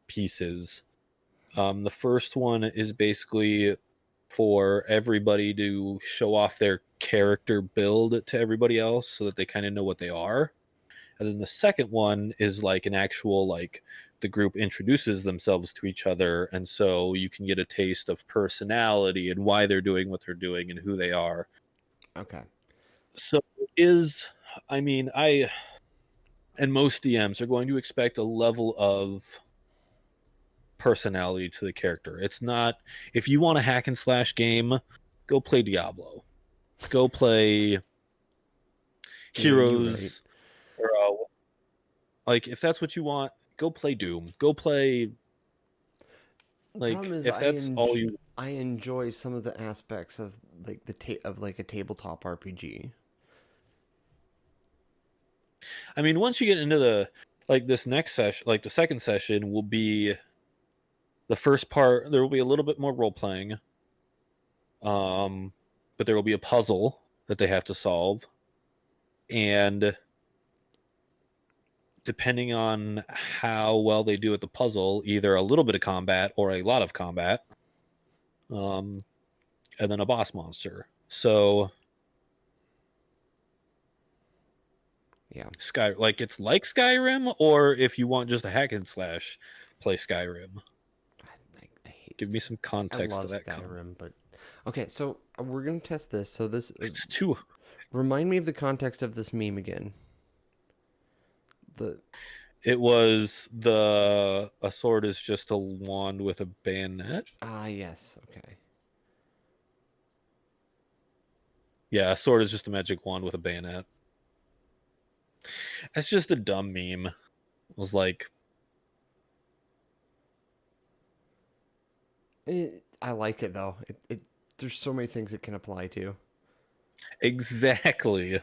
pieces. The first one is basically for everybody to show off their character build to everybody else so that they kind of know what they are. And then the second one is like an actual, like, the group introduces themselves to each other, and so you can get a taste of personality and why they're doing what they're doing and who they are. Okay. So and most DMs are going to expect a level of personality to the character. It's not, if you want a hack and slash game, go play Diablo. Go play Heroes. Right. Or like, if that's what you want, go play Doom. Go play. Like, if that's all you. I enjoy some of the aspects of like a tabletop RPG. I mean, once you get into the this next session, like the second session will be the first part. There will be a little bit more role playing, but there will be a puzzle that they have to solve, and depending on how well they do at the puzzle, either a little bit of combat or a lot of combat, and then a boss monster. So Yeah. It's like Skyrim, or if you want just a hack and slash, play Skyrim. I hate Give me some I context love to that Skyrim, but okay. So we're gonna test this. So this It's too. remind me of the context of this meme again. It was a sword is just a wand with a bayonet. Yes. Okay. Yeah, a sword is just a magic wand with a bayonet. That's just a dumb meme. It was like, I like it though. There's so many things it can apply to. exactly.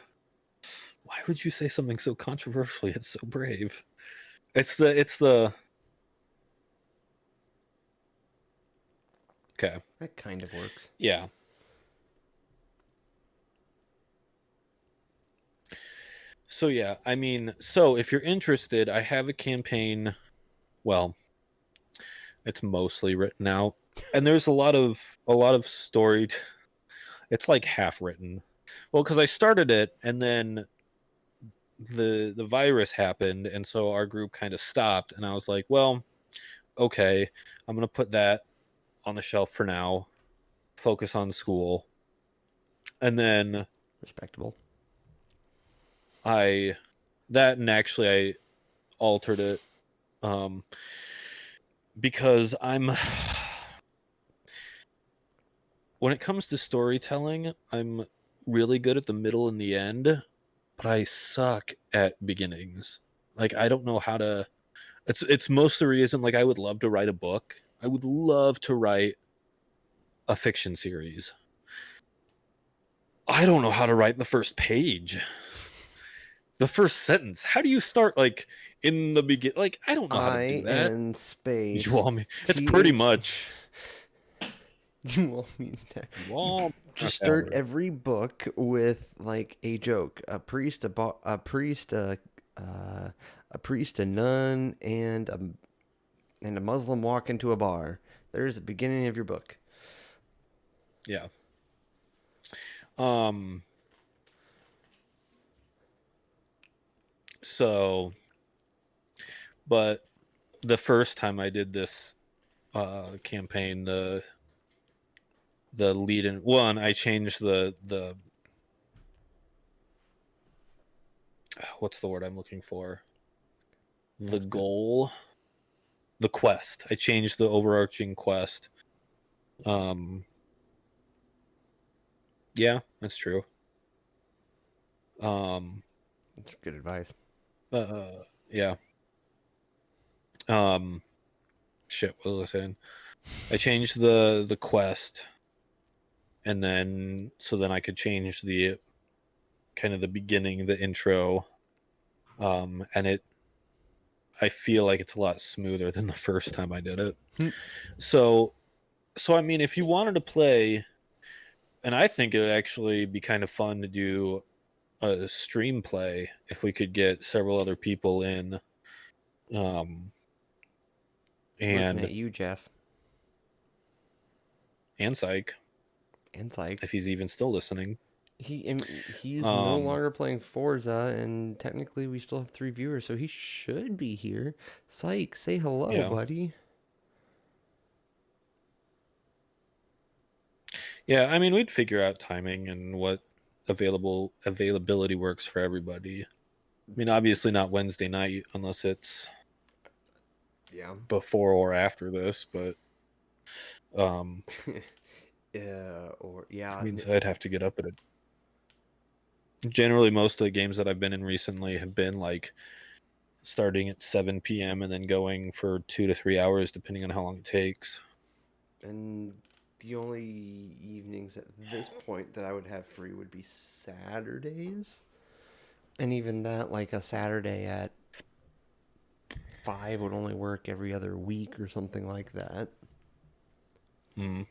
Why would you say something so controversial? It's so brave. It's the okay. That kind of works. Yeah. So yeah, I mean, so if you're interested, I have a campaign. Well, it's mostly written out, and there's a lot of story. It's like half written. Well, because I started it, and then the virus happened, and so our group kind of stopped, and I was like, well, okay, I'm gonna put that on the shelf for now, focus on school, and then Respectable. I altered it, um because when it comes to storytelling, I'm really good at the middle and the end, but I suck at beginnings. Like, I don't know how to. It's most the reason. Like, I would love to write a book. I would love to write a fiction series. I don't know how to write the first page, the first sentence. How do you start? Like, in the begin. Like, I don't know how to do that. and space. You want me? It's pretty much. You want me to You want just start every book with like a joke. A priest, a priest, a priest, a nun, and a Muslim walk into a bar. There's the beginning of your book. Yeah. So, but the first time I did this campaign, the lead in one, I changed the what's the word I'm looking for? The goal, the quest. I changed the overarching quest. Yeah, that's true. That's good advice. Yeah. Shit, what was I saying? I changed the quest, and then then I could change the kind of the beginning, the intro, and I feel like it's a lot smoother than the first time I did it. So I mean, if you wanted to play, and I think it would actually be kind of fun to do a stream play if we could get several other people in. Looking at you, Jeff. And Syyke. And Syyke. If he's even still listening. He's no longer playing Forza, and technically we still have 3 viewers, so he should be here. Syyke, say hello, buddy. Yeah, I mean, we'd figure out timing and what availability works for everybody. I mean, obviously not Wednesday night unless it's before or after this, but means I'd have to get up at it. Generally, most of the games that I've been in recently have been like starting at 7 p.m. and then going for 2 to 3 hours, depending on how long it takes. And the only evenings at this point that I would have free would be Saturdays. And even that, like a Saturday at 5 would only work every other week or something like that. Mm.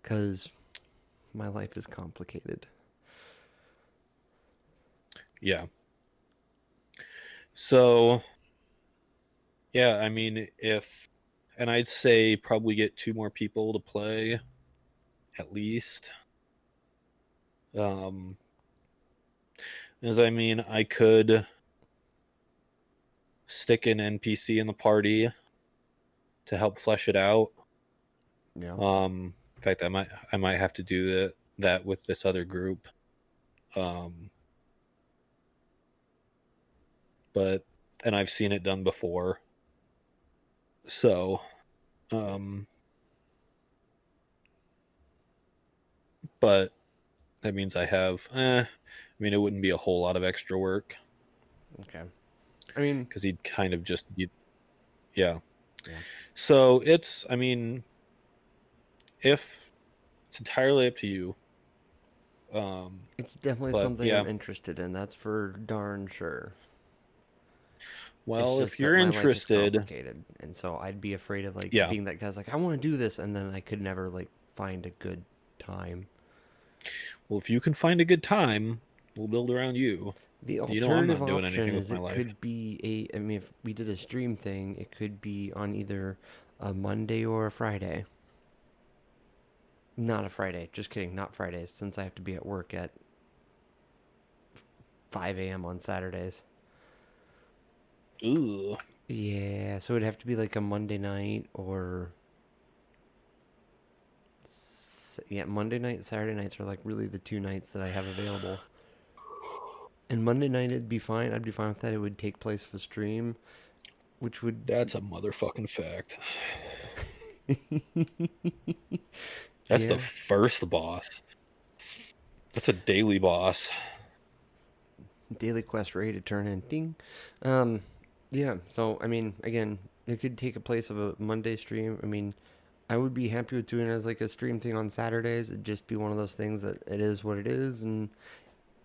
Because my life is complicated. Yeah. So, yeah, I mean, and I'd say probably get 2 more people to play at least. As I mean, I could stick an NPC in the party to help flesh it out. Yeah. In fact, I might have to do that with this other group. But and I've seen it done before. So, but that means I have I mean, it wouldn't be a whole lot of extra work. Okay. I mean, because he'd kind of just be, yeah. Yeah. So I mean, if it's entirely up to you. It's definitely But something yeah, I'm interested in. That's for darn sure. It's well, if just that you're my life is interested, complicated, and so I'd be afraid of like yeah. being that guy's like, I want to do this, and then I could never like find a good time. Well, if you can find a good time, we'll build around you. The You know, I'm alternative not doing option anything with is my it life. could be I mean, if we did a stream thing, it could be on either a Monday or a Friday. Not a Friday. Just kidding. Not Fridays, since I have to be at work at 5 a.m. on Saturdays. Ooh. Yeah, so it'd have to be like a Monday night or yeah, Monday night, Saturday nights are like really the 2 nights that I have available. And Monday night it'd be fine. I'd be fine with that. It would take place for stream, which would That's a motherfucking fact. That's yeah, the first boss. That's a daily boss. daily quest ready to turn in. Ding. Yeah, so I mean, again, it could take a place of a Monday stream. I mean, I would be happy with doing it as like a stream thing on Saturdays. It'd just be one of those things that it is what it is, and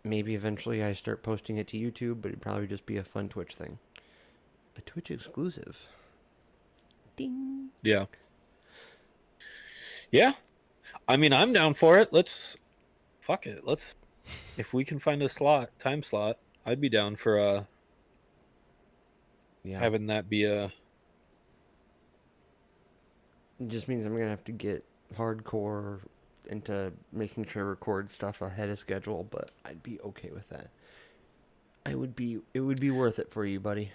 maybe eventually I start posting it to YouTube, but it'd probably just be a fun Twitch thing. A Twitch exclusive. Ding. Yeah. Yeah. I mean, I'm down for it. Fuck it. If we can find a time slot, I'd be down for Yeah. having that be a. It just means I'm gonna have to get hardcore into making sure I record stuff ahead of schedule, but I'd be okay with that. It would be worth it for you, buddy.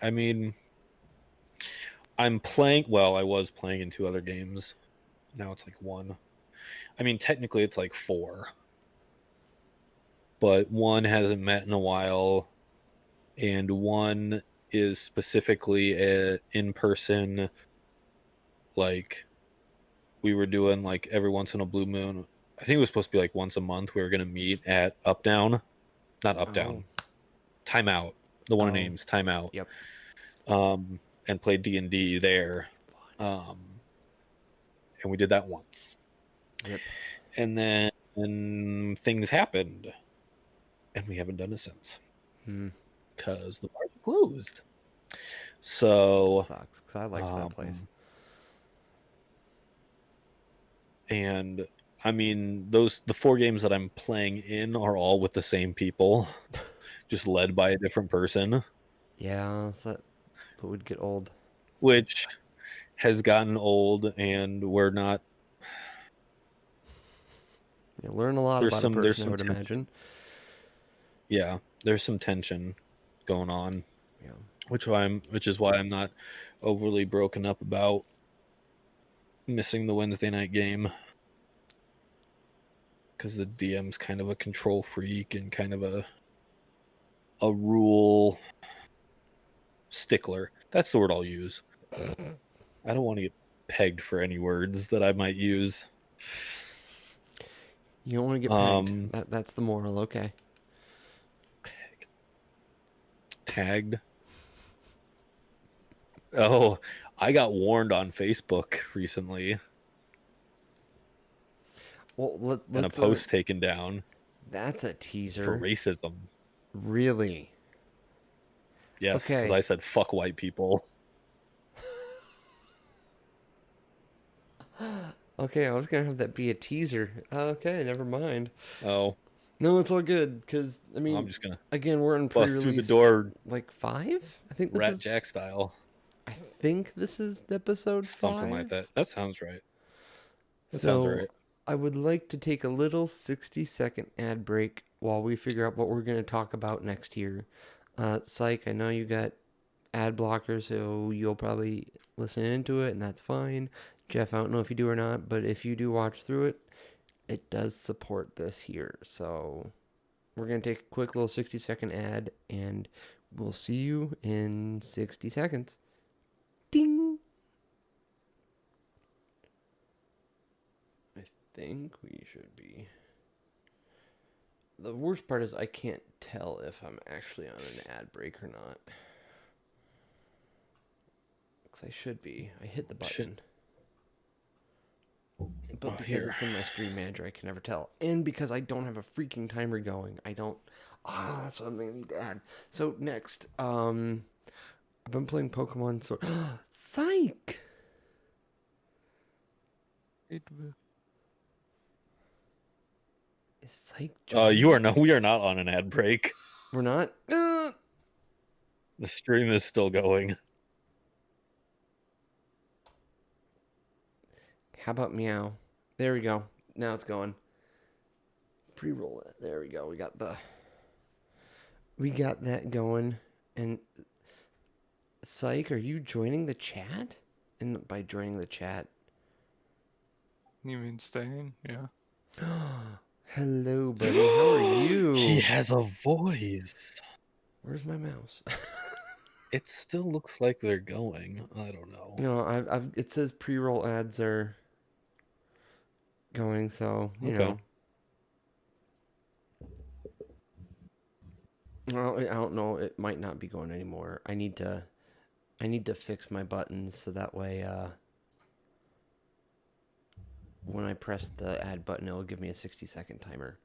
I mean, I was playing in 2 other games. Now it's like 1. I mean, technically it's like 4. But 1 hasn't met in a while, and 1 is specifically a in-person, like we were doing like every once in a blue moon. I think it was supposed to be like once a month we were going to meet at Up Down. Not Up Down. Time Out. The one in Ames, Time Out. Yep. And played D&D there. And we did that once. Yep. And then things happened. And we haven't done it since. Because the bar closed. So that sucks, because I liked that place. And I mean, the 4 games that I'm playing in are all with the same people, just led by a different person. Yeah, that would get old. Which has gotten old, and we're not. You learn a lot about a person, I would imagine. Yeah, there's some tension going on. Yeah. Which is why I'm not overly broken up about missing the Wednesday night game. Because the DM's kind of a control freak and kind of a rule stickler. That's the word I'll use. I don't want to get pegged for any words that I might use. You don't want to get pegged. That's the moral, okay. Tagged. Oh, I got warned on Facebook recently. Well, and a post taken down. That's a teaser. For racism. Really? Yes, because I said fuck white people. Okay, I was gonna have that be a teaser. Okay, never mind. Oh. No, it's all good, because, I mean, I'm just gonna again, we're in bust through the pre-release, door, like, 5? I think this Rat is, Jack style. I think this is episode Something 5. like that. That sounds right. That sounds So, right. I would like to take a little 60-second ad break while we figure out what we're going to talk about next here. Syyke, I know you got ad blockers, so you'll probably listen into it, and that's fine. Jeff, I don't know if you do or not, but if you do watch through it, it does support this here. So we're going to take a quick little 60-second ad, and we'll see you in 60 seconds. Ding! I think we should be. The worst part is I can't tell if I'm actually on an ad break or not. Because I should be. I hit the button. But because it's in my stream manager, I can never tell. And because I don't have a freaking timer going, I don't... that's what I'm going to need to add. So, next, I've been playing Pokemon Sword. Syyke! Is Syyke we are not on an ad break. We're not? The stream is still going. How about meow? There we go. Now it's going. Pre-roll it. There we go. We got that going. And Syyke, are you joining the chat? And by joining the chat, you mean staying? Yeah. Hello, buddy. How are you? He has a voice. Where's my mouse? It still looks like they're going. I don't know. No, it says pre-roll ads are going, so you know. Well, I don't know. It might not be going anymore. I need to fix my buttons so that way, when I press the add button, it'll give me a 60-second timer.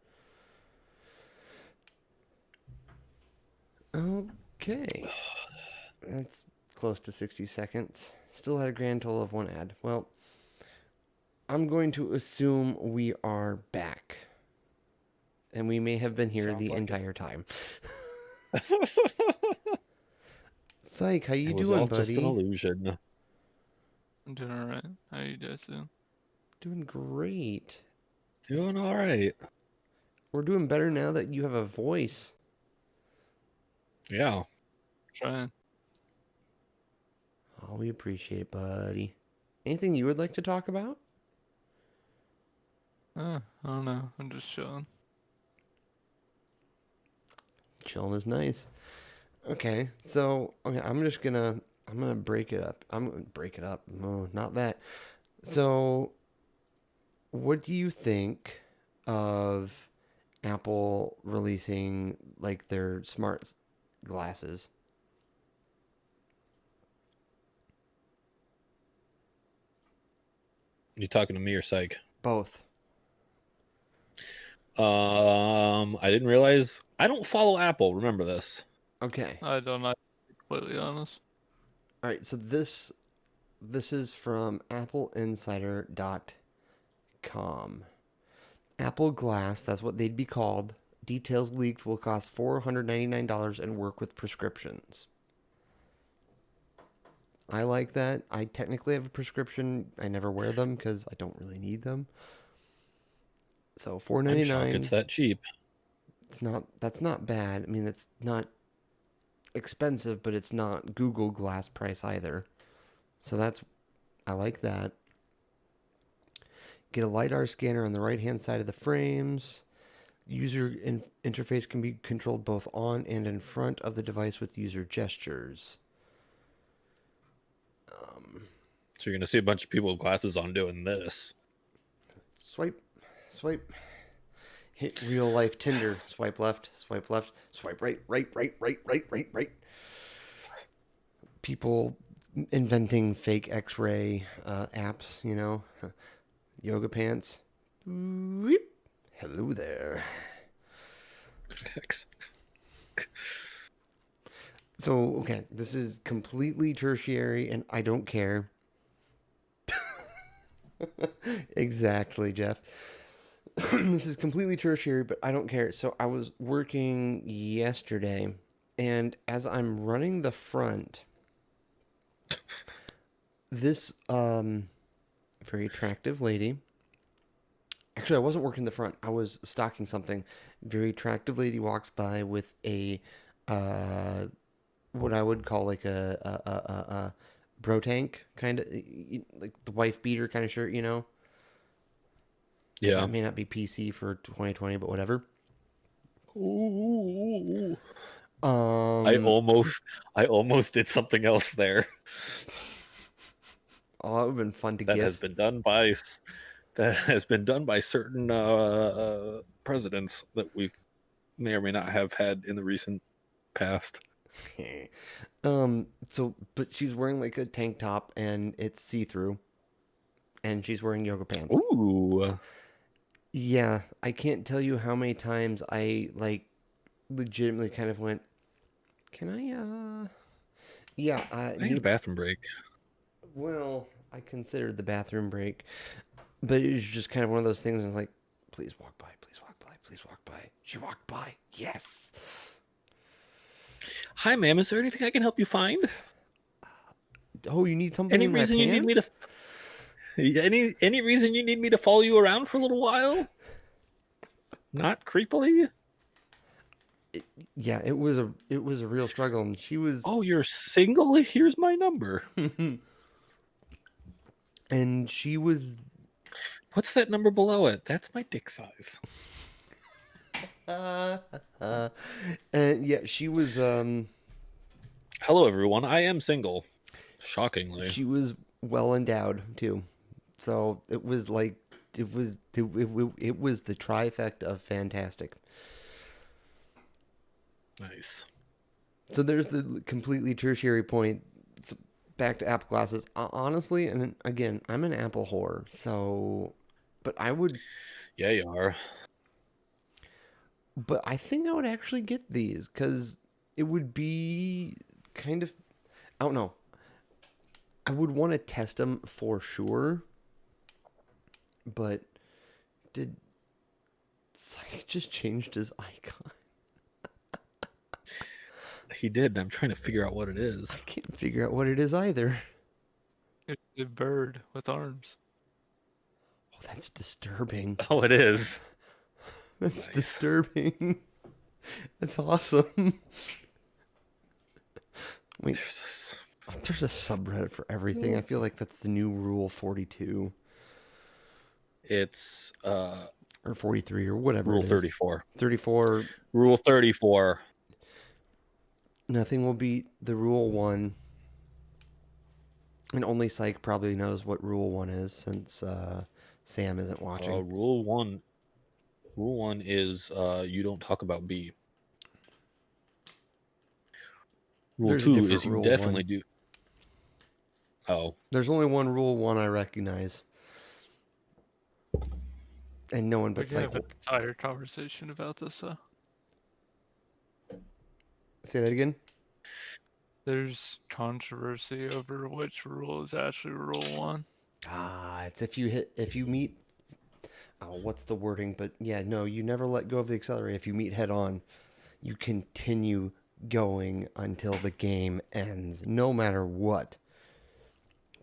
Okay. That's close to 60 seconds. Still had a grand total of 1 ad. Well, I'm going to assume we are back. And we may have been here the entire time. Syyke, how you doing, buddy? Just an illusion. I'm doing alright. How you guys doing? Doing great. Doing alright. We're doing better now that you have a voice. Yeah. Trying. Oh, we appreciate it, buddy. Anything you would like to talk about? I don't know. I'm just chilling. Chilling is nice. Okay, so I'm gonna break it up. I'm gonna break it up. No, not that. So, what do you think of Apple releasing like their smart glasses? You talking to me or Syyke? Both. I didn't realize. I don't follow Apple. Remember this. Okay. I don't know. To be completely honest. All right. So this is from AppleInsider.com. Apple Glass, that's what they'd be called. Details leaked, will cost $499 and work with prescriptions. I like that. I technically have a prescription. I never wear them because I don't really need them. So $499. I'm shocked it's that cheap. That's not bad. I mean, it's not expensive, but it's not Google Glass price either. So I like that. Get a LiDAR scanner on the right-hand side of the frames. User interface can be controlled both on and in front of the device with user gestures. So you're going to see a bunch of people with glasses on doing this. Swipe. Hit real life Tinder. Swipe left, swipe right. People inventing fake X-ray apps, Yoga pants. Hello there. So, okay, this is completely tertiary, and I don't care. Exactly, Jeff. This is completely tertiary, but I don't care. So I was working yesterday, and as I'm running the front, this very attractive lady. Actually, I wasn't working the front. I was stocking something. Very attractive lady walks by with a uh, what I would call like a bro tank kind of, like the wife beater kind of shirt, you know. Yeah. That may not be PC for 2020, but whatever. Ooh. Um, I almost did something else there. Oh, that would have been fun to that GIF. has been done by certain presidents that we may or may not have had in the recent past. So, but she's wearing like a tank top and it's see-through, and she's wearing yoga pants. Ooh. Yeah, I can't tell you how many times I like legitimately kind of went, "Can I yeah, I need a bathroom break." Well, I considered the bathroom break, but it was just kind of one of those things. I was like, "Please walk by, please walk by, please walk by." She walked by. Yes. Hi, ma'am. Is there anything I can help you find? Oh, you need something Any in my reason you need me to? pants? Any reason you need me to follow you around for a little while? Not creepily? Yeah, it was a real struggle, and she was. Oh, you're single? Here's my number. And she was. What's that number below it? That's my dick size. And yeah, she was. Hello, everyone. I am single. Shockingly, She was well endowed too, so it was like it was the trifecta of fantastic. nice. So there's the completely tertiary point. So back to Apple glasses. Honestly, and again, I'm an Apple whore. So, but I would. Yeah, you are. But I think I would actually get these because it would be kind of. I don't know. I would want to test them for sure. But did Syyke just changed his icon? He did, and I'm trying to figure out what it is. I can't figure out what it is either. It's a bird with arms. Oh, that's disturbing. Oh, it is. That's Nice. disturbing. That's awesome. Wait, there's a subreddit for everything. I feel like that's the new Rule 42 It's or 43 or whatever. Rule it is. 34. 34. Rule 34. Nothing will beat the Rule 1. And only Syyke probably knows what Rule 1 is, since Sam isn't watching. Rule 1. Rule 1 is you don't talk about B. Rule There's 2 is you Rule definitely 1. do. Oh. There's only one Rule 1 I recognize. And no one but We can have Syyke. an entire conversation about this, though. Say that again? There's controversy over which rule is actually Rule 1. It's if you meet, what's the wording? But yeah, no, you never let go of the accelerator. If you meet head on, you continue going until the game ends, no matter what.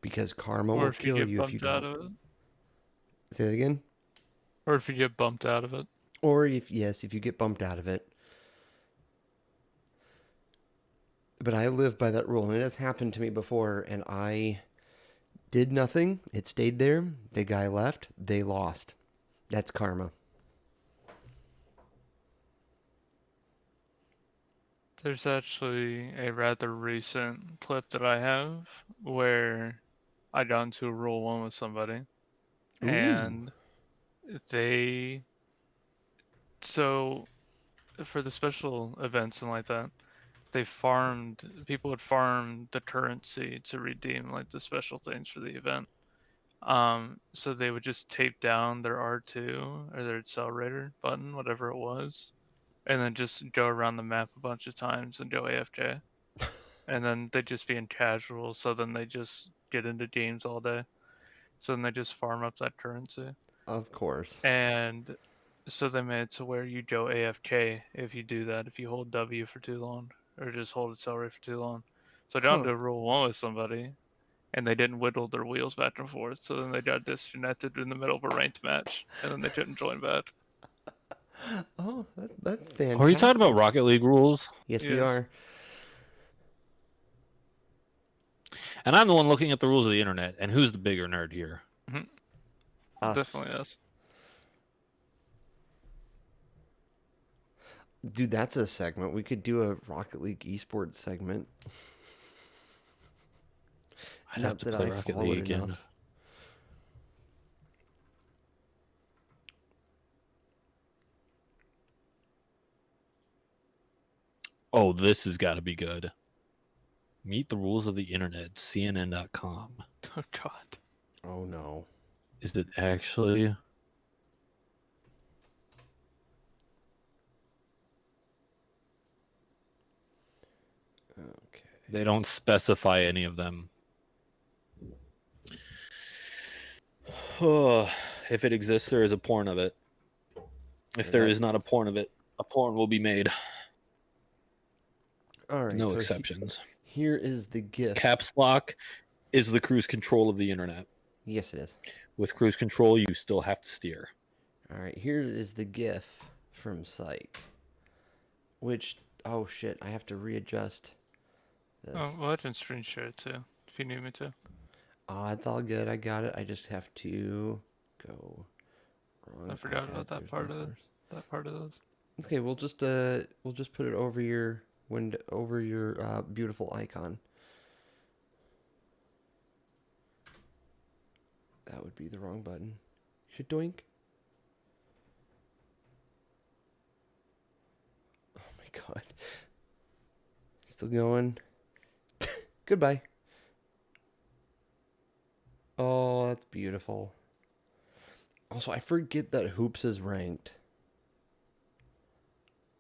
Because karma will kill you if you don't. Out of it. Say that again? Or if you get bumped out of it. Or if you get bumped out of it. But I live by that rule, and it has happened to me before, and I did nothing. It stayed there. The guy left. They lost. That's karma. There's actually a rather recent clip that I have where I got into a Rule 1 with somebody. Ooh. And so for the special events and like that, people would farm the currency to redeem like the special things for the event. So they would just tape down their R2 or their accelerator button, whatever it was, and then just go around the map a bunch of times and go AFK. And then they just be in casual, so then they just get into games all day. So then they just farm up that currency. Of course. And so they made it to where you go AFK if you do that, if you hold W for too long, or just hold accelerate for too long. So I got into rule 1 with somebody, and they didn't whittle their wheels back and forth, so then they got disconnected in the middle of a ranked match, and then they couldn't join back. Oh, that's fantastic. Are you talking about Rocket League rules? Yes, we are. And I'm the one looking at the rules of the internet, and who's the bigger nerd here? Mm-hmm. Us. Definitely us. Dude, that's a segment. We could do a Rocket League esports segment. I'd have to play Rocket League again. Oh, this has got to be good. Meet the rules of the internet, CNN.com. Oh, God. Oh, no. Is it actually? Okay. They don't specify any of them. Oh, if it exists, there is a porn of it. If there is not a porn of it, a porn will be made. All right. No exceptions. Here is the GIF. Caps lock is the cruise control of the internet. Yes, it is. With cruise control, you still have to steer. All right. Here is the GIF from Syyke. Which, oh shit, I have to readjust this. Oh, well, I can screen share it too, if you need me to. It's all good. I got it. I just have to go wrong. I forgot about that part of this. Okay, we'll just put it over your window, over your beautiful icon. That would be the wrong button. Shadoink. Oh my god. Still going. Goodbye. Oh, that's beautiful. Also, I forget that Hoops is ranked.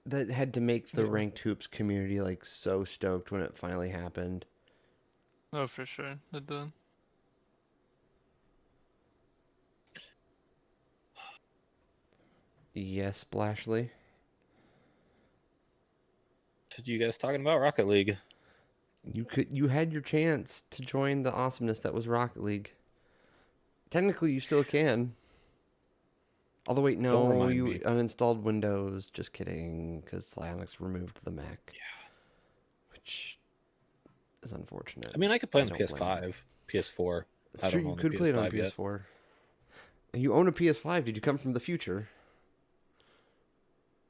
That had to make the ranked Hoops community like so stoked when it finally happened. Oh, for sure. It did. Yes, Splashley. What are you guys talking about? Rocket League. You had your chance to join the awesomeness that was Rocket League. Technically, you still can. Although, wait, no, you uninstalled Windows. Just kidding, because Linux removed the Mac. Yeah. Which is unfortunate. I mean, I could play on the PS5, PS4. It's true, you could play it on PS4. You own a PS5. Did you come from the future?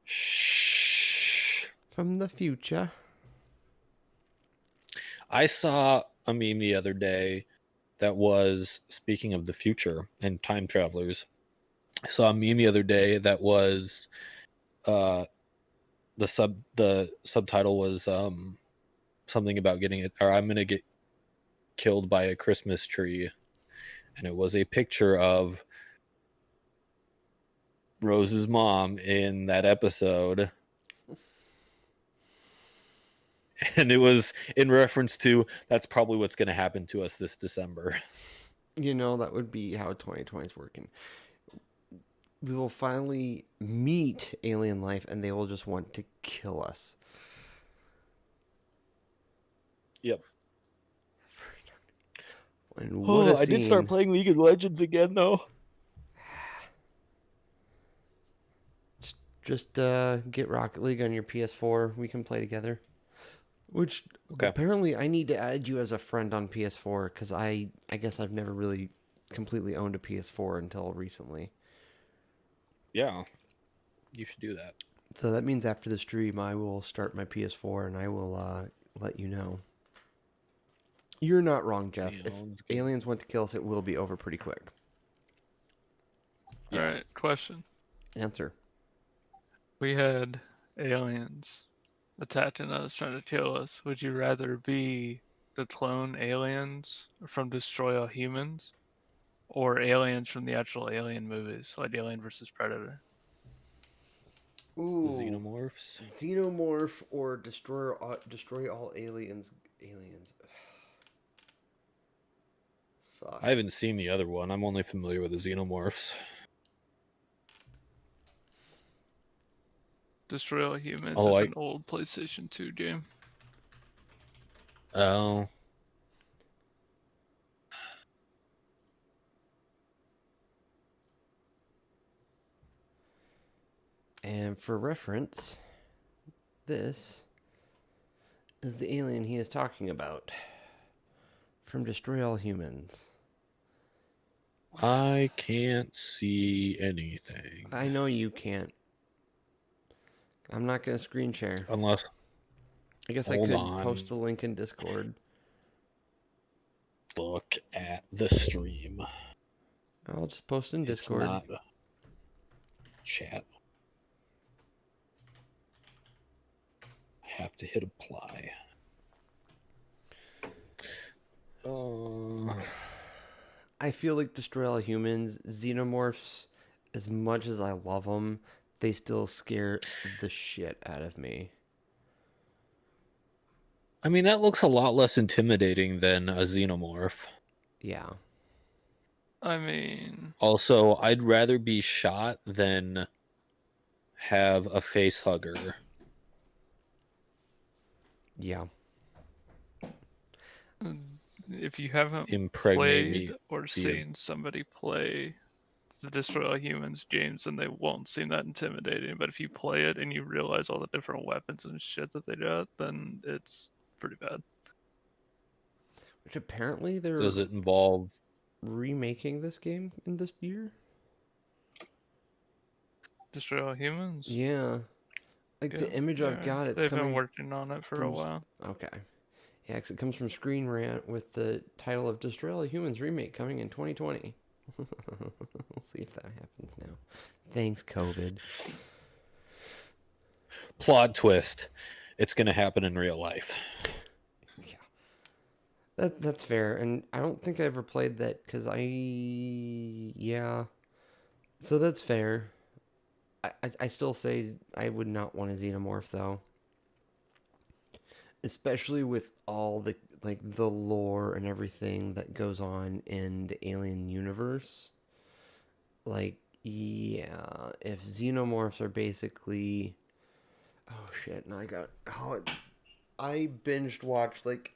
Shh. From the future. I saw a meme the other day that was, speaking of the future and time travelers, I saw a meme the other day that was the subtitle was something about getting it, or I'm gonna get killed by a Christmas tree, and it was a picture of Rose's mom in that episode. And it was in reference to that's probably what's going to happen to us this December. You know, that would be how 2020 is working. We will finally meet alien life and they will just want to kill us. Yep. And what I did start playing League of Legends again, though. Just get Rocket League on your PS4. We can play together. Which apparently I need to add you as a friend on PS4 because I guess I've never really completely owned a PS4 until recently. Yeah, you should do that. So that means after the stream I will start my PS4 and I will let you know. You're not wrong, Jeff. If aliens want to kill us, it will be over pretty quick. Yeah. All right, question. Answer. We had aliens attacking us, trying to kill us. Would you rather be the clone aliens from Destroy All Humans or aliens from the actual Alien movies, like Alien vs. Predator? Ooh, Xenomorphs. Xenomorph or destroy all aliens. Aliens. Fuck. I haven't seen the other one. I'm only familiar with the Xenomorphs. Destroy All Humans Oh, is an old PlayStation 2 game. Oh. And for reference, this is the alien he is talking about from Destroy All Humans. I can't see anything. I know you can't. I'm not going to screen share. Unless... I guess I could post the link in Discord. Look at the stream. I'll just post in Discord. It's not chat. I have to hit apply. I feel like Destroy All Humans, Xenomorphs, as much as I love them, they still scare the shit out of me. I mean, that looks a lot less intimidating than a Xenomorph. Yeah. I mean... Also, I'd rather be shot than have a face hugger. Yeah. If you haven't played or seen somebody play the Destroy All Humans games, then they won't seem that intimidating. But if you play it and you realize all the different weapons and shit that they got, then it's pretty bad. Which apparently they're... Does it involve remaking this game in this year? Destroy All Humans? Yeah. Like the image I've got, it's they've been working on it for a while. Okay. Yeah, because it comes from Screen Rant with the title of Destroy All Humans remake coming in 2020. We'll see if that happens now. Thanks, COVID. Plot twist. It's going to happen in real life. Yeah. That's fair. And I don't think I ever played that because yeah. So that's fair. I still say I would not want a Xenomorph, though. Especially with all the the lore and everything that goes on in the Alien universe. Like, yeah, if Xenomorphs are basically... Oh, shit, now I binged watched, like,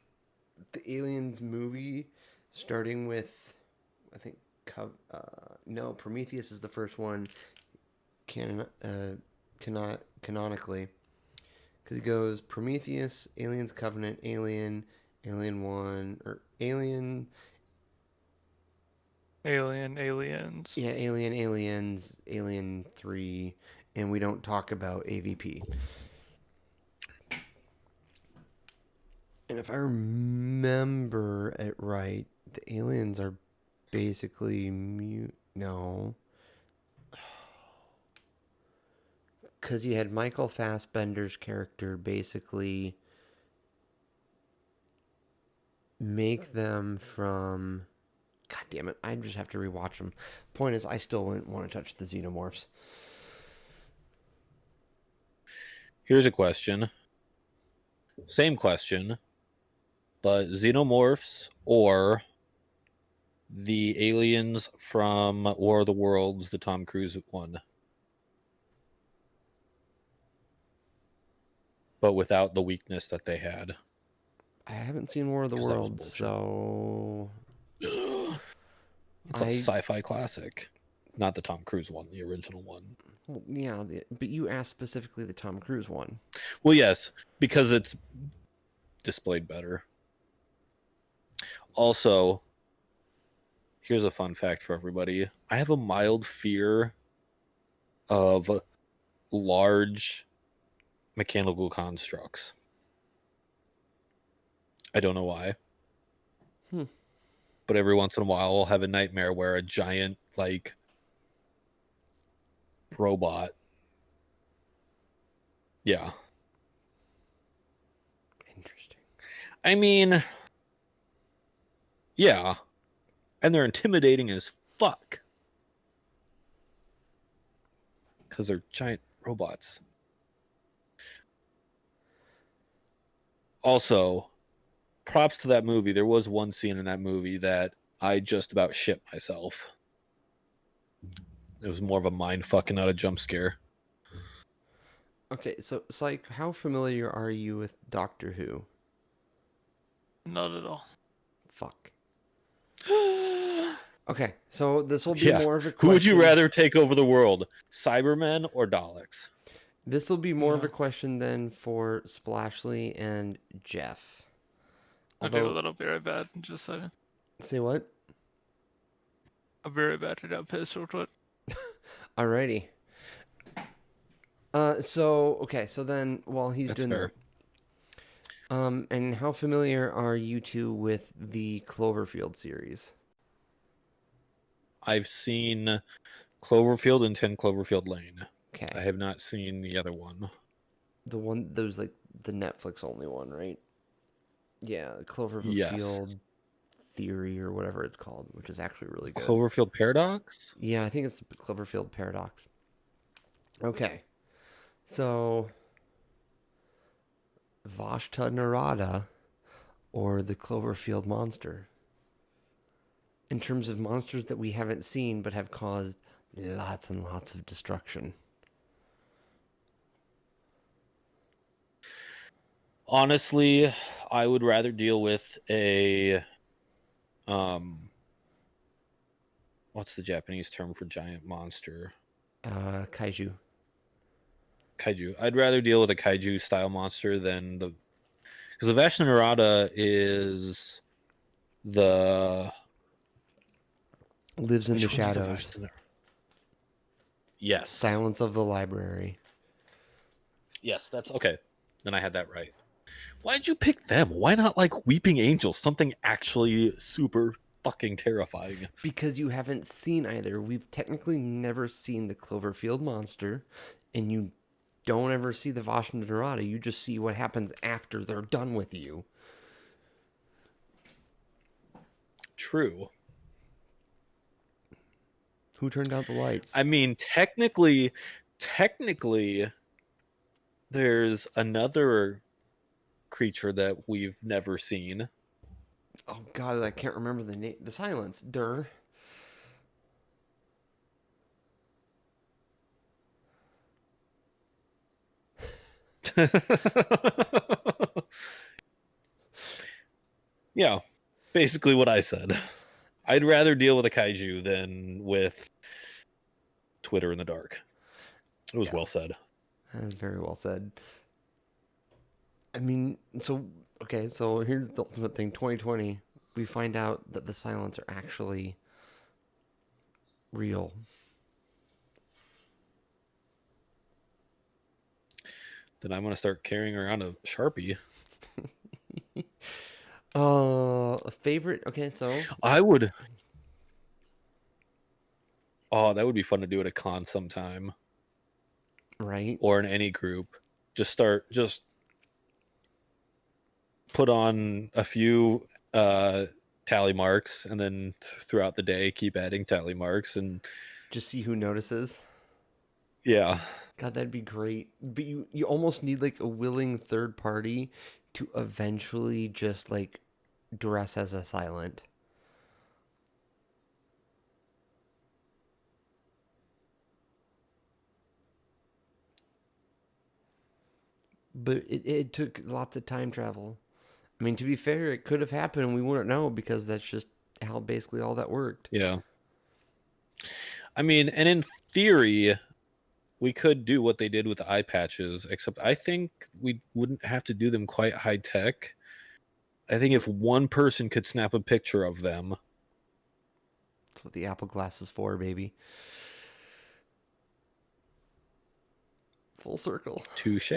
the Aliens movie, starting with, I think, Prometheus is the first one, canonically. Because it goes Prometheus, Aliens Covenant, Alien 1, or Alien... Aliens. Yeah, Aliens, Alien 3, and we don't talk about AVP. And if I remember it right, the aliens are basically no. Because you had Michael Fassbender's character basically make them from... God damn it, I just have to rewatch them. Point is, I still wouldn't want to touch the Xenomorphs. Here's a question. Same question, but Xenomorphs or the aliens from War of the Worlds, the Tom Cruise one, but without the weakness that they had. I haven't seen War of the Worlds, so... It's a sci-fi classic. Not the Tom Cruise one, the original one. Well, yeah, but you asked specifically the Tom Cruise one. Well, yes, because it's displayed better. Also, here's a fun fact for everybody. I have a mild fear of large mechanical constructs. I don't know why. But every once in a while, I'll have a nightmare where a giant, like, robot. Yeah. Interesting. I mean, yeah. And they're intimidating as fuck. Because they're giant robots. Also, props to that movie. There was one scene in that movie that I just about shit myself. It was more of a mind fucking, not a jump scare. Okay, so Syyke, how familiar are you with Doctor Who? Not at all. Fuck. Okay, so this will be more of a question. Who would you rather take over the world, Cybermen or Daleks? This will be more of a question then for Splashley and Jeff. Okay, well, that'll be right back in just a second. Say what? I'll be right back. I got pissed real quick. Alrighty. So then while he's doing that, and how familiar are you two with the Cloverfield series? I've seen Cloverfield and 10 Cloverfield Lane. Okay. I have not seen the other one. The one, there's like the Netflix only one, right? Yeah, Cloverfield Theory or whatever it's called, which is actually really good. Cloverfield Paradox? Yeah, I think it's the Cloverfield Paradox. Okay. So, Vashta Narada or the Cloverfield Monster? In terms of monsters that we haven't seen but have caused lots and lots of destruction. Honestly, I would rather deal with a what's the Japanese term for giant monster? Kaiju. Kaiju. I'd rather deal with a kaiju style monster than the, because the Vashta Narada is the lives in the shadows. Yes. Silence of the Library. Yes, that's okay. Then I had that right. Why'd you pick them? Why not like Weeping Angels? Something actually super fucking terrifying. Because you haven't seen either. We've technically never seen the Cloverfield Monster, and you don't ever see the Vashta Narada. You just see what happens after they're done with you. True. Who turned out the lights? I mean, technically, there's another creature that we've never seen. Oh God, I can't remember the name. The Silence. Durr. Yeah, basically what I said. I'd rather deal with a kaiju than with Twitter in the dark. It was well said. That was very well said. I mean, so here's the ultimate thing. 2020, we find out that the Silence are actually real. Then I'm gonna start carrying around a Sharpie. A favorite? Okay, so I would. Oh, that would be fun to do at a con sometime. Right. Or in any group. Just put on a few tally marks, and then throughout the day keep adding tally marks and just see who notices. Yeah. God, that'd be great. But you almost need like a willing third party to eventually just like dress as a silent. But it took lots of time travel. I mean, to be fair, it could have happened and we wouldn't know because that's just how basically all that worked. Yeah. I mean, and in theory, we could do what they did with the eye patches, except I think we wouldn't have to do them quite high tech. I think if one person could snap a picture of them. That's what the Apple Glass is for, baby. Full circle. Touche.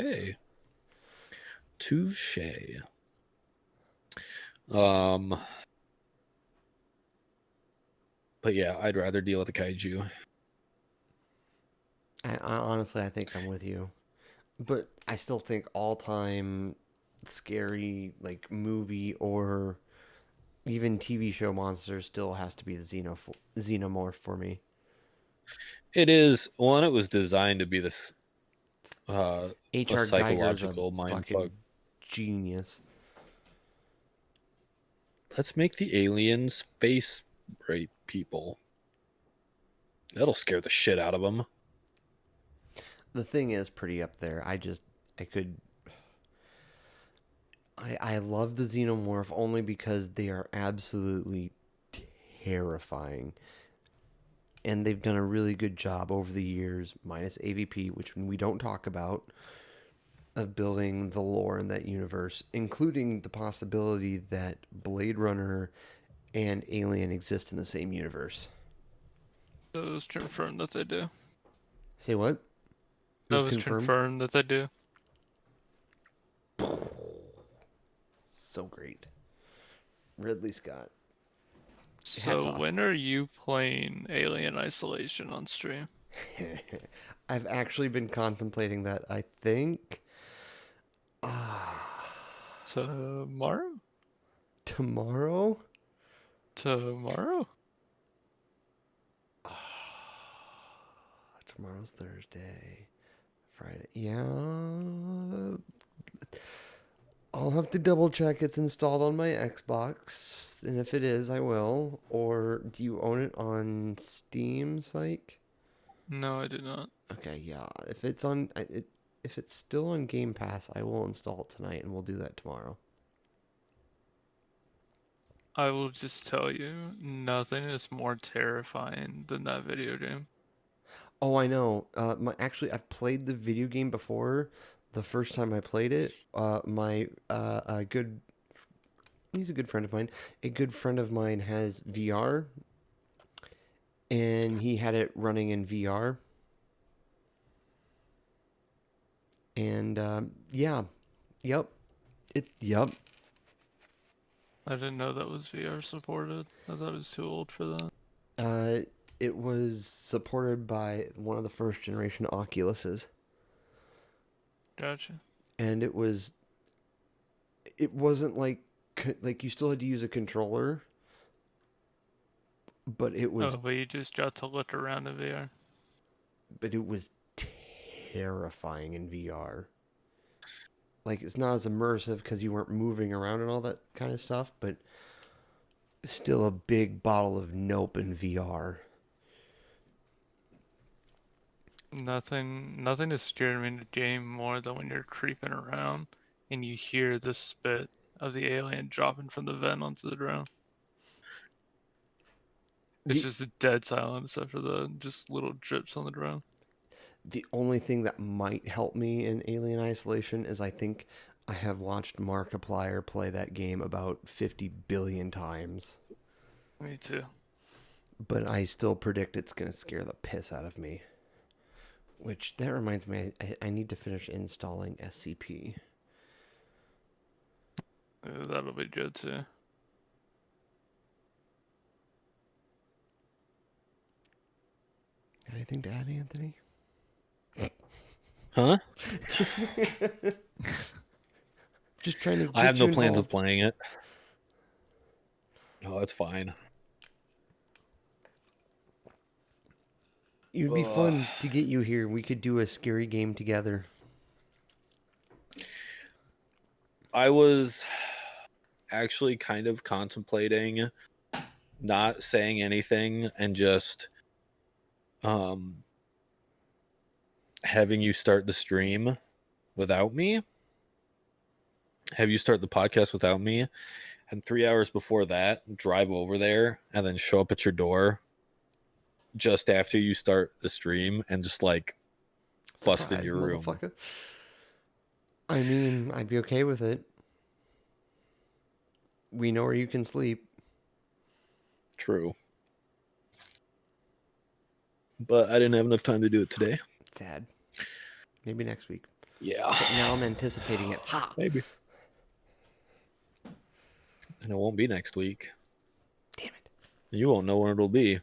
But yeah, I'd rather deal with a kaiju. I honestly, I think I'm with you. But I still think all-time scary like movie or even TV show monster still has to be the Xenomorph for me. It is one. It was designed to be this H.R. psychological mindfuck. Geiger's genius. Let's make the aliens space rape people. That'll scare the shit out of them. The thing is pretty up there. I love the Xenomorph only because they are absolutely terrifying. And they've done a really good job over the years, minus AVP, which we don't talk about, of building the lore in that universe, including the possibility that Blade Runner and Alien exist in the same universe. That was confirmed that they do. Say what? That was confirmed that they do. So great. Ridley Scott. So when are you playing Alien Isolation on stream? I've actually been contemplating that. I think tomorrow? Tomorrow? Tomorrow's Thursday. Friday. Yeah. I'll have to double check it's installed on my Xbox, and if it is, I will. Or do you own it on Steam, Syyke? No, I do not. Okay, yeah. If it's still on Game Pass, I will install it tonight, and we'll do that tomorrow. I will just tell you, nothing is more terrifying than that video game. Oh, I know. Actually, I've played the video game before. The first time I played it, he's a good friend of mine. A good friend of mine has VR, and he had it running in VR. And yep. I didn't know that was VR supported. I thought it was too old for that. It was supported by one of the first generation Oculuses. Gotcha. And it wasn't like you still had to use a controller, but it was. Oh, but you just got to look around in VR. But it was terrifying in VR. Like, it's not as immersive because you weren't moving around and all that kind of stuff, but still a big bottle of Nope in VR. Nothing has scared me in the game more than when you're creeping around and you hear the spit of the alien dropping from the vent onto the ground. It's just a dead silence after the just little drips on the ground. The only thing that might help me in Alien Isolation is I think I have watched Markiplier play that game about 50 billion times. Me too. But I still predict it's going to scare the piss out of me. Which, that reminds me, I need to finish installing SCP. That'll be good too. Anything to add, Anthony? Huh? Just trying to. I have no plans involved. of playing it. No, it's fine. It'd be fun to get you here. We could do a scary game together. I was actually kind of contemplating not saying anything and just having you start the stream without me. Have you start the podcast without me, and 3 hours before that, drive over there and then show up at your door just after you start the stream and just like bust in your room. I mean, I'd be okay with it. We know where you can sleep. True. But I didn't have enough time to do it today. Sad. Maybe next week. Yeah. But now I'm anticipating it. Ha! Maybe. And it won't be next week. Damn it. You won't know when it'll be.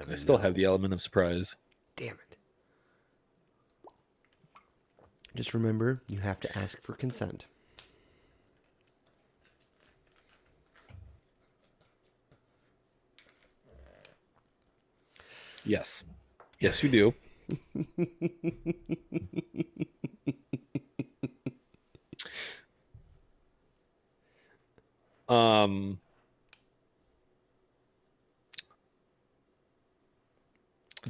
I still have the element of surprise. Damn it. Just remember, you have to ask for consent. Yes. Yes, you do.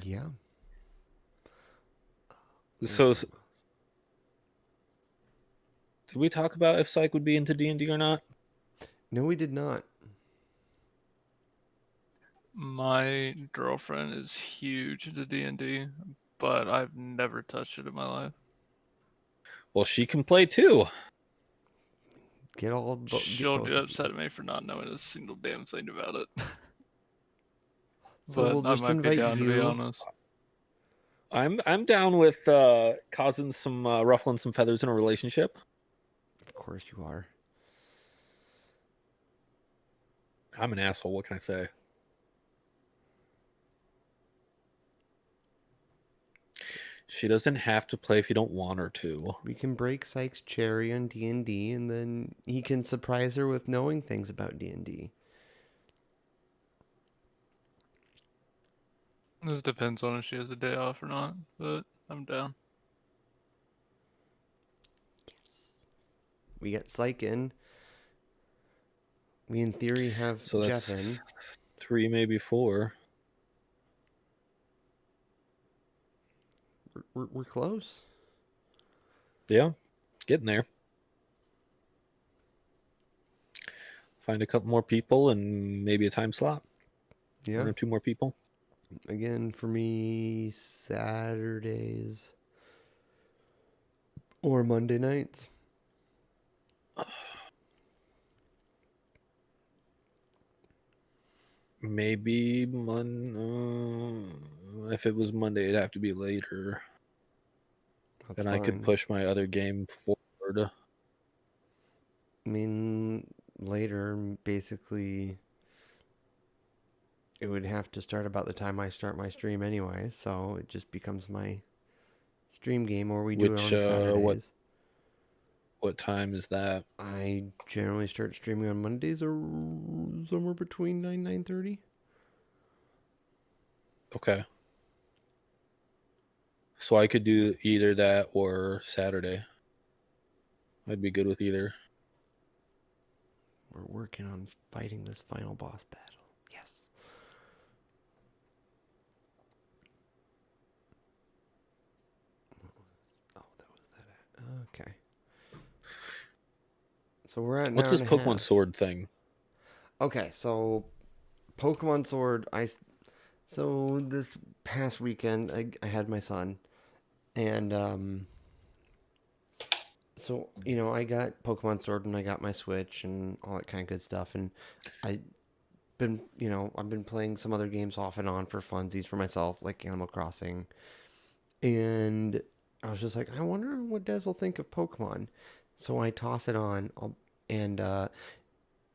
Yeah. So, did we talk about if Syyke would be into D&D or not? No, we did not. My girlfriend is huge into D&D, but I've never touched it in my life. Well, she can play too. She'll get upset at me for not knowing a single damn thing about it. So we'll just invite down, you. to be honest. I'm down with causing some ruffling some feathers in a relationship. Of course you are. I'm an asshole. What can I say? She doesn't have to play if you don't want her to. We can break Sykes' cherry on D&D, and then he can surprise her with knowing things about D&D. This depends on if she has a day off or not, but I'm down. We get Syyke in. We, in theory, have So Jeff that's in. 3, maybe 4. We're close. Yeah, getting there. Find a couple more people and maybe a time slot. Yeah. 1 or 2 more people. Again, for me, Saturdays or Monday nights. Maybe if it was Monday, it'd have to be later. Then I could push my other game forward. I mean, later, basically, it would have to start about the time I start my stream anyway, so it just becomes my stream game, or we do it on Saturdays. What time is that? I generally start streaming on Mondays or somewhere between 9:30. Okay. So I could do either that or Saturday. I'd be good with either. We're working on fighting this final boss battle. Yes. Oh, that was that. Okay. So we're at What's this Pokemon Sword thing? Okay, so Pokemon Sword, so this past weekend I had my son, and so I got Pokemon Sword and I got my Switch and all that kind of good stuff, and I've been playing some other games off and on for funsies for myself, like Animal Crossing, and I was just like, I wonder what Des will think of Pokemon, so I toss it on, and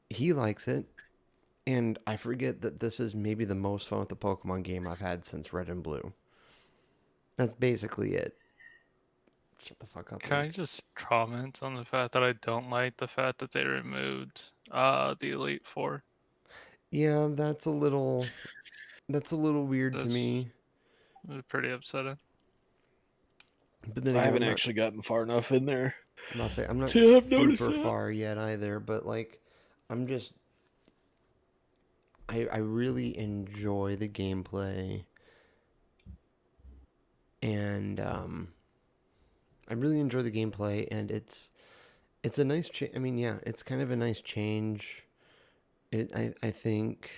he likes it. And I forget that this is maybe the most fun with the Pokemon game I've had since Red and Blue. That's basically it. Shut the fuck up. Can I just comment on the fact that I don't like the fact that they removed the Elite Four? Yeah, that's a little weird to me. It's pretty upsetting. But then I haven't actually gotten far enough in there. I'm not super far yet either, but like I really enjoy the gameplay, and I really enjoy the gameplay, and it's a nice change. I mean, yeah, it's kind of a nice change. I think.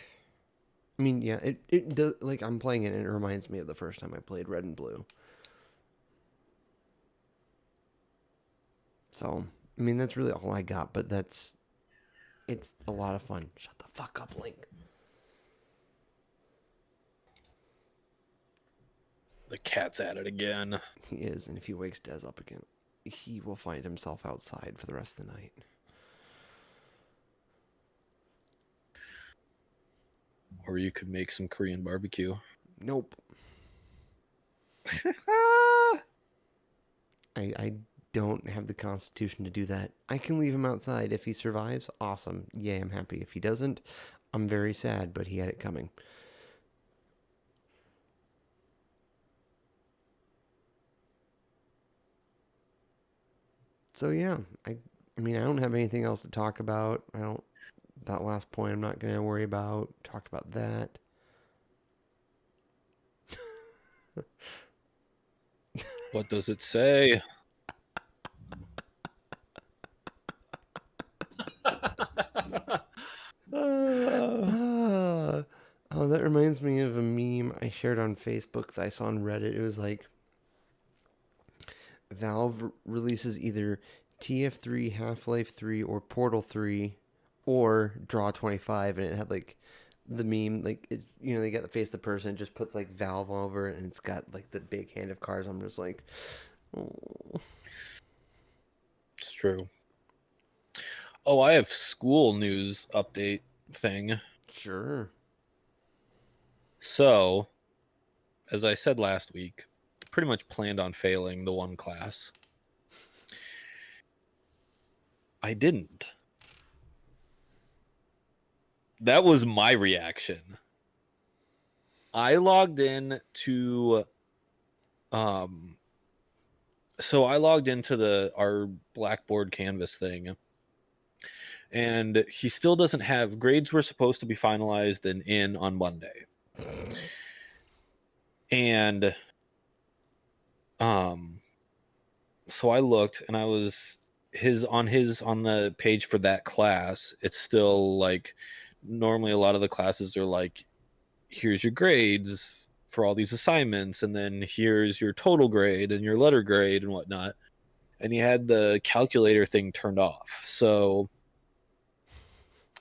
I mean, yeah, it does. Like, I'm playing it, and it reminds me of the first time I played Red and Blue. So, I mean, that's really all I got. But it's a lot of fun. Shut the fuck up, Link. The cat's at it again. He is, and if he wakes Des up again, he will find himself outside for the rest of the night. Or you could make some Korean barbecue. Nope. I don't have the constitution to do that. I can leave him outside. If he survives, awesome. Yay, I'm happy. If he doesn't, I'm very sad, but he had it coming. So yeah, I mean, I don't have anything else to talk about. That last point I'm not going to worry about. Talked about that. What does it say? Oh, that reminds me of a meme I shared on Facebook that I saw on Reddit. It was like Valve releases either TF3, Half-Life 3, or Portal 3, or Draw 25, and it had like the meme, like it, they got the face of the person, just puts like Valve over it, and it's got like the big hand of cards. I'm just like, oh. It's true. Oh, I have school news update thing. Sure. So, as I said last week, pretty much planned on failing the one class. I didn't. That was my reaction. I logged in to so I logged into our Blackboard Canvas thing, and he still doesn't have grades. Were supposed to be finalized and in on Monday, and so I looked, and I was on the page for that class. It's still like normally a lot of the classes are like, here's your grades for all these assignments, and then here's your total grade and your letter grade and whatnot. And he had the calculator thing turned off. So,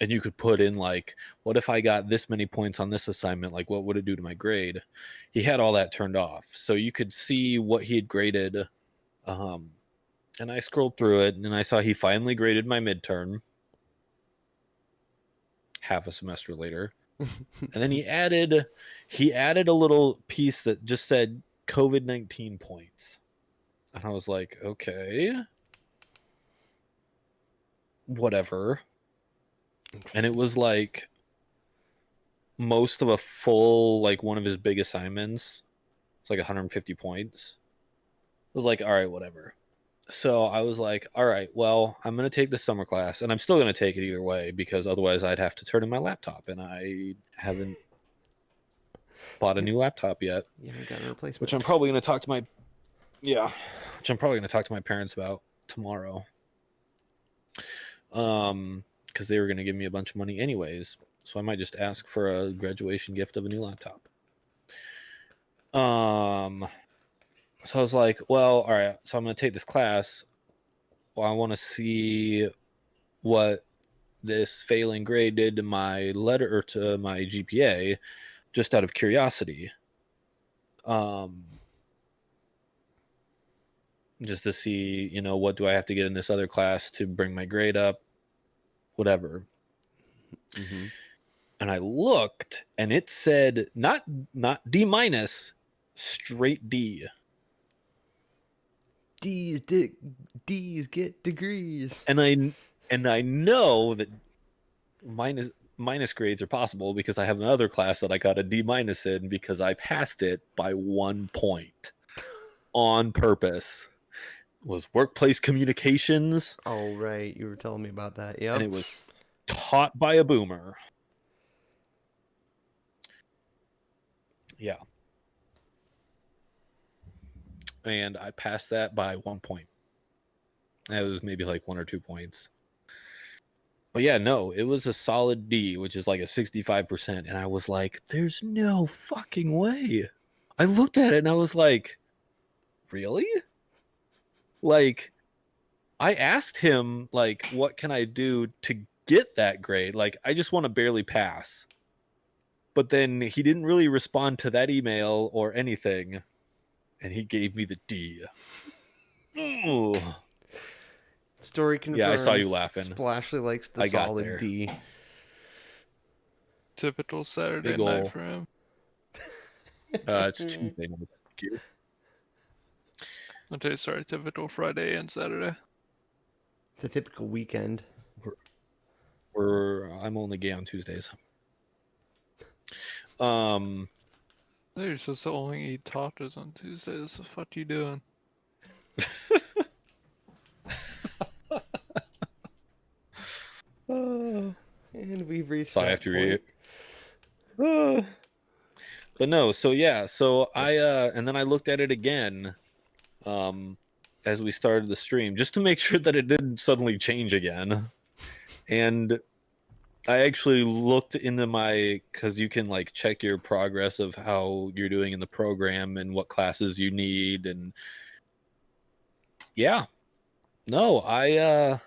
and you could put in like, what if I got this many points on this assignment? Like, what would it do to my grade? He had all that turned off. So you could see what he had graded. And I scrolled through it, and I saw he finally graded my midterm half a semester later. And then he added a little piece that just said COVID-19 points. And I was like, okay, whatever. And it was like most of a full, like one of his big assignments. It's like 150 points. I was like, all right, whatever. So I was like, all right, well, I'm going to take the summer class, and I'm still going to take it either way, because otherwise I'd have to turn in my laptop, and I haven't bought a new laptop yet. You haven't got a replacement. Which I'm probably going to talk to my parents about tomorrow. Because they were going to give me a bunch of money anyways. So I might just ask for a graduation gift of a new laptop. So I was like, well, all right, so I'm going to take this class. Well, I want to see what this failing grade did to my letter, or to my GPA, just out of curiosity. Just to see, what do I have to get in this other class to bring my grade up, whatever. Mm-hmm. And I looked, and it said not D-, straight D. D's get degrees. And I know that minus grades are possible, because I have another class that I got a D- in, because I passed it by 1 point on purpose. It was workplace communications. Oh, right. You were telling me about that. Yeah. And it was taught by a boomer. Yeah. And I passed that by 1 point. It was maybe like 1 or 2 points. But yeah, no, it was a solid D, which is like a 65%. And I was like, there's no fucking way. I looked at it and I was like, really? Like, I asked him, like, what can I do to get that grade? Like, I just want to barely pass. But then he didn't really respond to that email or anything. And he gave me the D. Ooh. Story confirms. Yeah, I saw you laughing. Splashley likes the solid D. Typical Saturday night for him. It's Tuesday night. Okay, sorry, typical Friday and Saturday. It's a typical weekend. I'm only gay on Tuesdays. You're supposed to only eat tacos on Tuesdays. What the fuck you doing? And we've reached so that I have to point. read it. But no, so yeah, so I and then I looked at it again as we started the stream, just to make sure that it didn't suddenly change again. And I actually looked into because you can like check your progress of how you're doing in the program and what classes you need. And yeah, no, I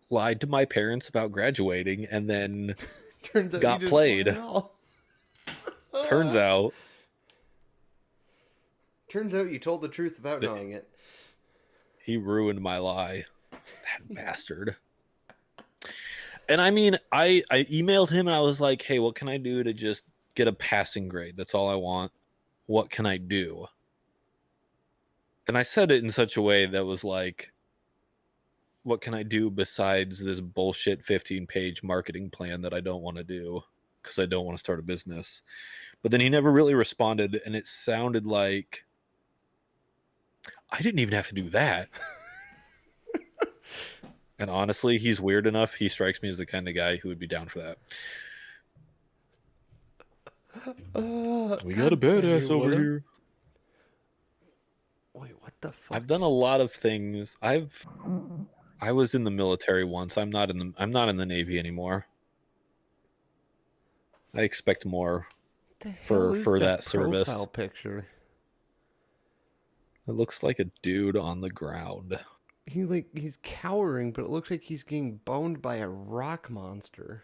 lied to my parents about graduating and then Turns out got you played. didn't lie at all. Turns out you told the truth without knowing it. He ruined my lie. That bastard. And I mean, I emailed him and I was like, hey, what can I do to just get a passing grade? That's all I want. What can I do? And I said it in such a way that was like, what can I do besides this bullshit 15-page marketing plan that I don't want to do because I don't want to start a business? But then he never really responded, and it sounded like I didn't even have to do that. And honestly, he's weird enough. He strikes me as the kind of guy who would be down for that. We got a badass over here. Wait, what the fuck? I've done a lot of things. I was in the military once. I'm not in the Navy anymore. I expect more for that service. Profile picture. It looks like a dude on the ground. He's cowering, but it looks like he's getting boned by a rock monster.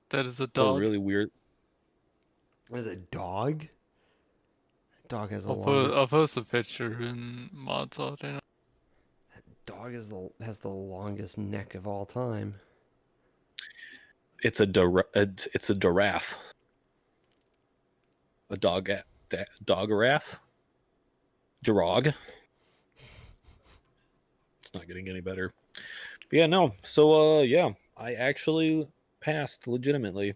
That is a dog. Oh, really weird. Is a dog? That dog has I'll post a picture in mods all day. That dog has the longest neck of all time. It's a giraffe. A dog-giraffe? Girog. It's not getting any better. But yeah, no. So, yeah, I actually passed legitimately.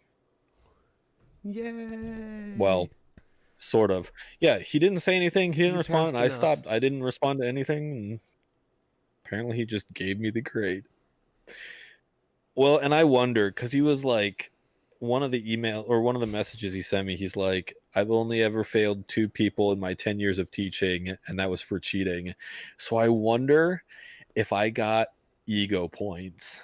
Yay! Well, sort of. Yeah, he didn't say anything. He didn't respond. I enough. stopped. I didn't respond to anything. And apparently, he just gave me the grade. Well, and I wonder, because he was like, one of the messages he sent me, he's like, I've only ever failed 2 people in my 10 years of teaching, and that was for cheating. So I wonder if I got ego points.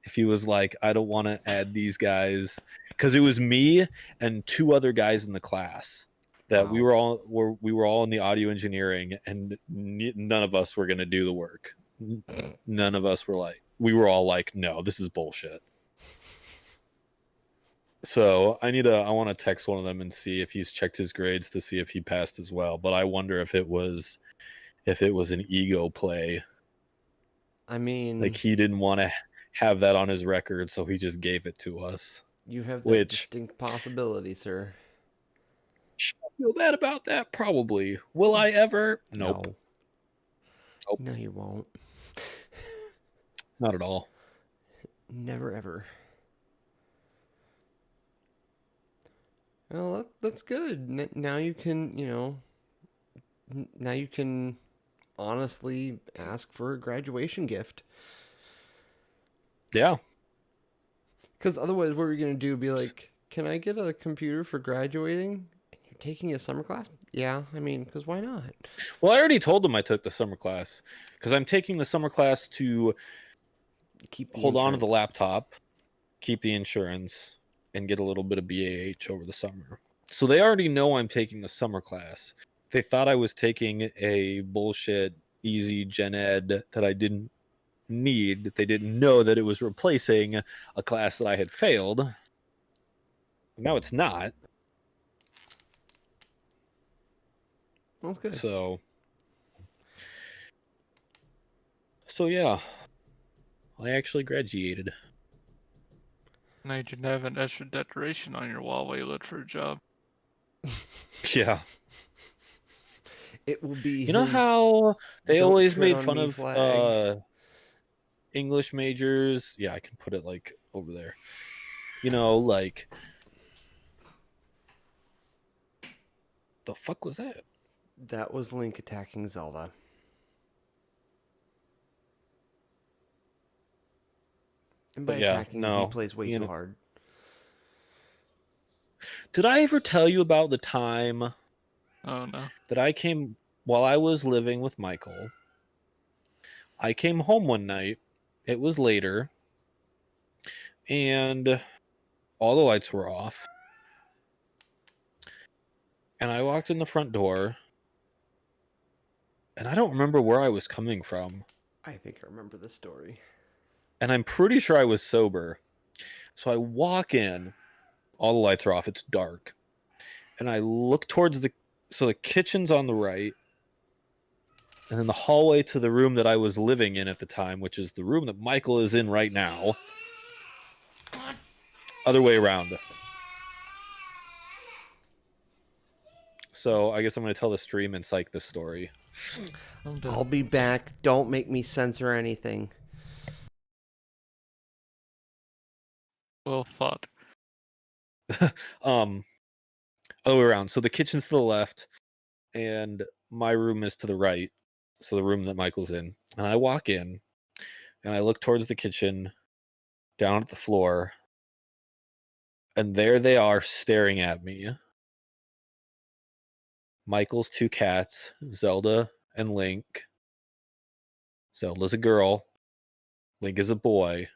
If he was like, I don't want to add these guys, because it was me and 2 other guys in the class that we were all in the audio engineering, and none of us were going to do the work. None of us were we were all like, no, this is bullshit. So I want to text one of them and see if he's checked his grades to see if he passed as well. But I wonder if it was an ego play. I mean, like he didn't want to have that on his record, so he just gave it to us. You have that distinct possibility, sir. Should I feel bad about that? Probably. Will I ever? Nope. No. Nope. No, you won't. Not at all. Never ever. Well, that's good. Now you can, now you can honestly ask for a graduation gift. Yeah. Because otherwise, what we're going to do be like, can I get a computer for graduating? And you're taking a summer class? Yeah, I mean, because why not? Well, I already told them I took the summer class. Because I'm taking the summer class to hold on to the laptop, keep the insurance, and get a little bit of BAH over the summer. So they already know I'm taking the summer class. They thought I was taking a bullshit easy gen ed that I didn't need. They didn't know that it was replacing a class that I had failed. Now it's not. That's good. So yeah, I actually graduated. Now you can have an extra decoration on your wall while you look for a job. Yeah. It will be. You know how they always made fun of English majors? Yeah, I can put it like over there. Like the fuck was that? That was Link attacking Zelda. And by attacking, he plays way too hard. Did I ever tell you about the time Oh no. that I came while I was living with Michael? I came home one night. It was later, and all the lights were off. And I walked in the front door, and I don't remember where I was coming from. I think I remember the story. And I'm pretty sure I was sober. So I walk in, all the lights are off, it's dark. And I look towards the kitchen's on the right, and then the hallway to the room that I was living in at the time, which is the room that Michael is in right now. Other way around. So I guess I'm going to tell the stream and Syyke this story. I'll be back. Don't make me censor anything. Well, fuck. Other way around. So the kitchen's to the left, and my room is to the right. So the room that Michael's in. And I walk in, and I look towards the kitchen, down at the floor, and there they are staring at me. Michael's two cats, Zelda and Link. Zelda's a girl, Link is a boy,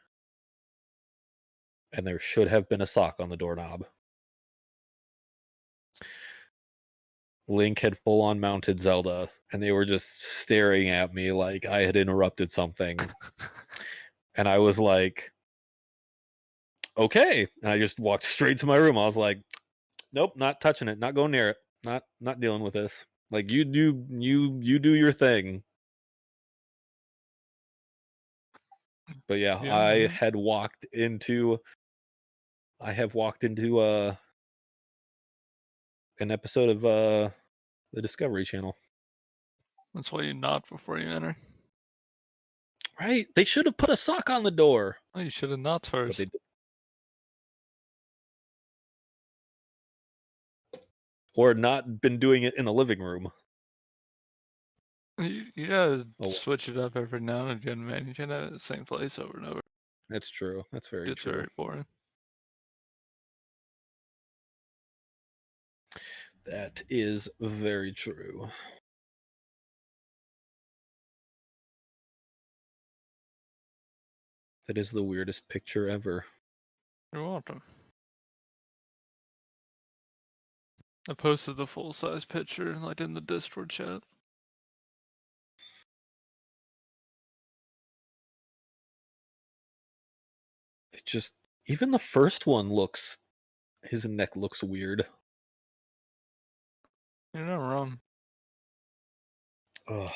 and there should have been a sock on the doorknob. Link had full-on mounted Zelda, and they were just staring at me like I had interrupted something. And I was like, okay. And I just walked straight to my room. I was like, nope, not touching it, not going near it, not dealing with this. Like, you do your thing. But yeah, I have walked into an episode of the Discovery Channel. That's why you knock before you enter. Right? They should have put a sock on the door. Oh, you should have knocked first. Or not been doing it in the living room. You gotta switch it up every now and again, man. You can't have it the same place over and over. That's true. That's very true. It's very boring. That is very true. That is the weirdest picture ever. You're welcome. I posted the full-size picture, like, in the Discord chat. It just, even the first one looks, his neck looks weird. You're not wrong. Ugh.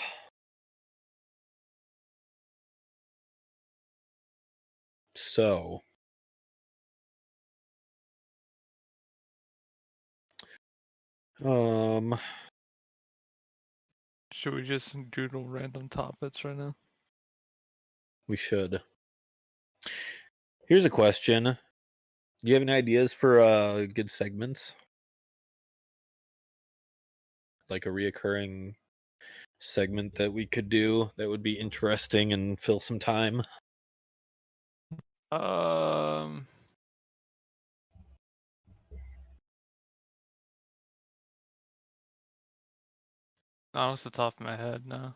So, should we just doodle random topics right now? We should. Here's a question. Do you have any ideas for good segments? Like a reoccurring segment that we could do that would be interesting and fill some time? Not off the top of my head, no.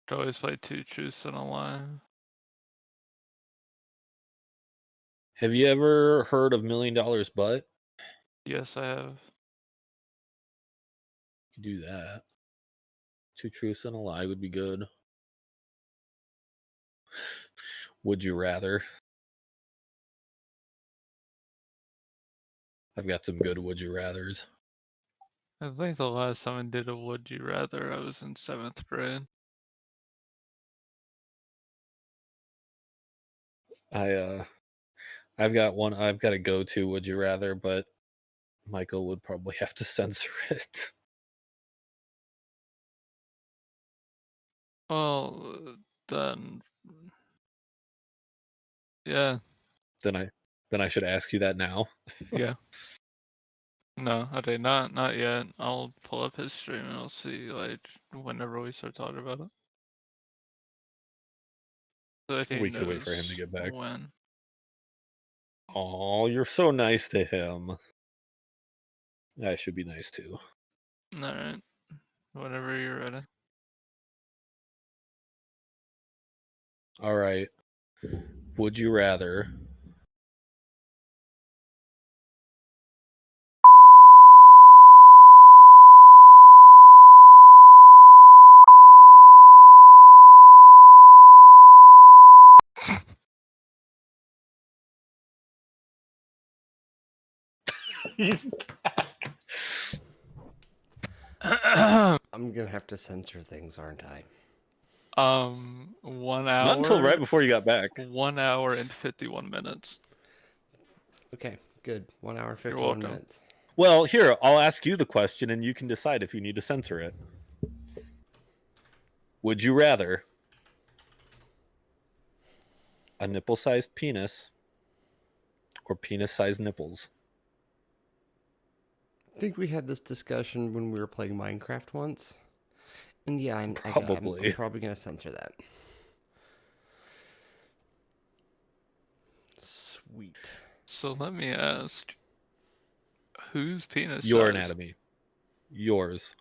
Could always play 2 truths and a lie. Have you ever heard of $1 Million Butt? Yes, I have. You do that. 2 truths and a lie would be good. Would you rather? I've got some good would you rathers. I think the last time I did a would you rather, I was in 7th grade. I've got one. I've got a go-to would you rather, but Michael would probably have to censor it. Well, then, yeah. Then I should ask you that now. Yeah. No, okay, not yet. I'll pull up his stream and I'll see, like, whenever we start talking about it. So we could wait for him to get back. When? Oh, you're so nice to him. I should be nice too. Alright. Whenever you're ready. All right. Would you rather He's back. I'm gonna have to censor things, aren't I? 1 hour. Not until right before you got back. 1 hour and 51 minutes. Okay, good. 1 hour, You're 51 welcome. minutes. Well, here, I'll ask you the question and you can decide if you need to censor it. Would you rather a nipple-sized penis or penis-sized nipples? I think we had this discussion when we were playing Minecraft once. And yeah, I'm Probably. probably going to censor that. Sweet. So let me ask, whose penis Your size? anatomy. Yours.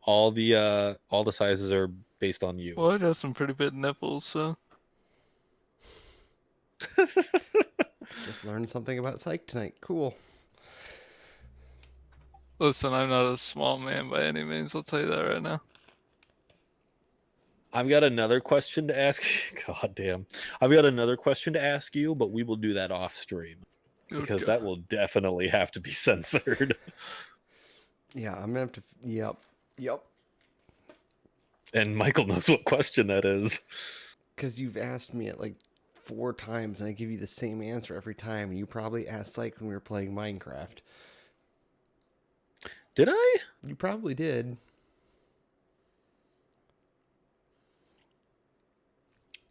All the sizes are based on you. Well, I got some pretty big nipples, so. Just learned something about Syyke tonight. Cool. Listen, I'm not a small man by any means, I'll tell you that right now. I've got another question to ask. God damn. I've got another question to ask you, but we will do that off stream. Because that will definitely have to be censored. Yeah, I'm gonna have to. Yep. And Michael knows what question that is. Because you've asked me it like 4 times, and I give you the same answer every time. And you probably asked Syyke when we were playing Minecraft. Did I? You probably did.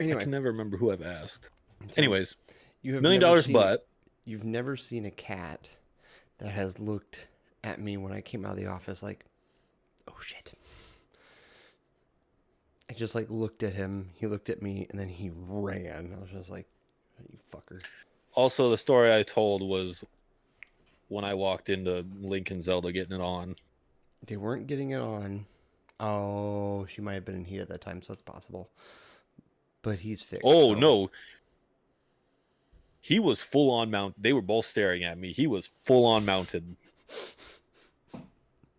Anyway, I can never remember who I've asked. Anyways, you have $1 million butt. You've never seen a cat that has looked at me when I came out of the office like, oh shit. I just like looked at him, he looked at me, and then he ran. I was just like, you fucker. Also, the story I told was when I walked into Link and Zelda getting it on. They weren't getting it on. Oh, she might have been in heat at that time, so that's possible. But he's fixed. Oh, so. no. He was full on mounted. They were both staring at me. He was full on mounted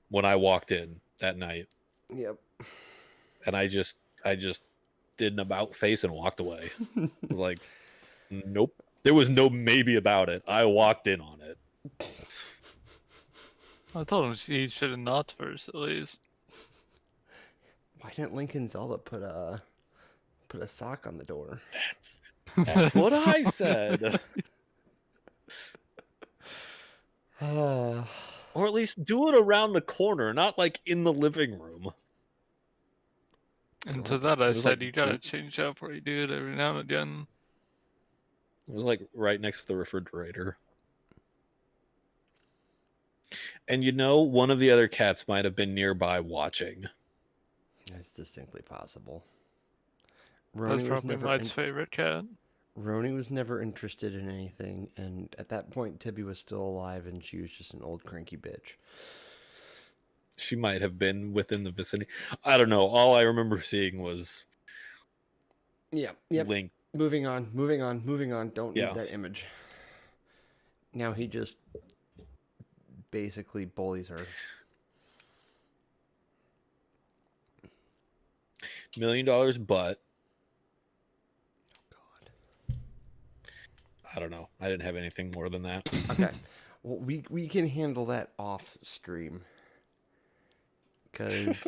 when I walked in that night. Yep. And I just did an about face and walked away. I was like, nope. There was no maybe about it. I walked in on it. I told him he should have knocked first, at least. Why didn't Link and Zelda put a sock on the door? That's what I said. Or at least do it around the corner, not like in the living room. And to that I said, like, you gotta change up where you do it every now and again. It was like right next to the refrigerator. And you know, one of the other cats might have been nearby watching. That's distinctly possible. That's probably Mike's favorite cat. Roni was never interested in anything, and at that point, Tibby was still alive, and she was just an old cranky bitch. She might have been within the vicinity. I don't know. All I remember seeing was Link. Moving on. Don't need that image. Now he just basically bullies her. $1 million butt. I don't know. I didn't have anything more than that. Okay. Well, we can handle that off stream. Because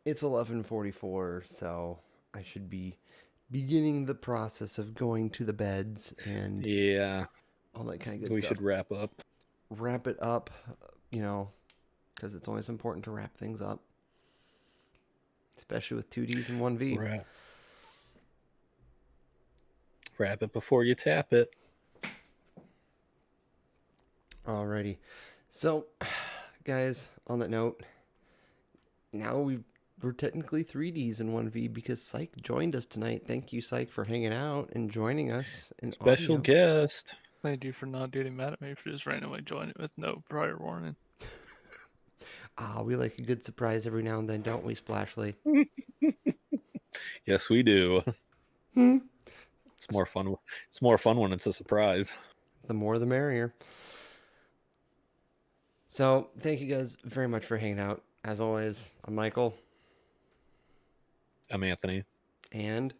it's 11:44, so I should be beginning the process of going to the beds and all that kind of good stuff. We should wrap up. Wrap it up, because it's always important to wrap things up. Especially with 2Ds and 1V. Wrap it before you tap it. Alrighty. So, guys, on that note, now we're technically 3Ds in 1V because Syyke joined us tonight. Thank you, Syyke, for hanging out and joining us. Special guest. Thank you for not getting mad at me for just randomly joining with no prior warning. We like a good surprise every now and then, don't we, Splashly? Yes, we do. It's more fun. It's more fun when it's a surprise. The more the merrier. So, thank you guys very much for hanging out. As always, I'm Michael. I'm Anthony. And...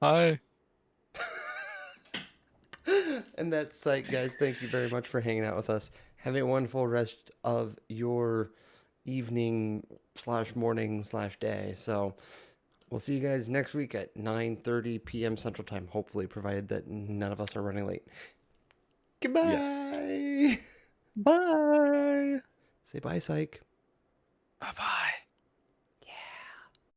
Hi. And that's Syyke, guys. Thank you very much for hanging out with us. Have a wonderful rest of your evening / morning / day. So we'll see you guys next week at 9:30 p.m. Central Time, hopefully, provided that none of us are running late. Goodbye. Yes. Bye. Say bye, Syyke. Bye-bye.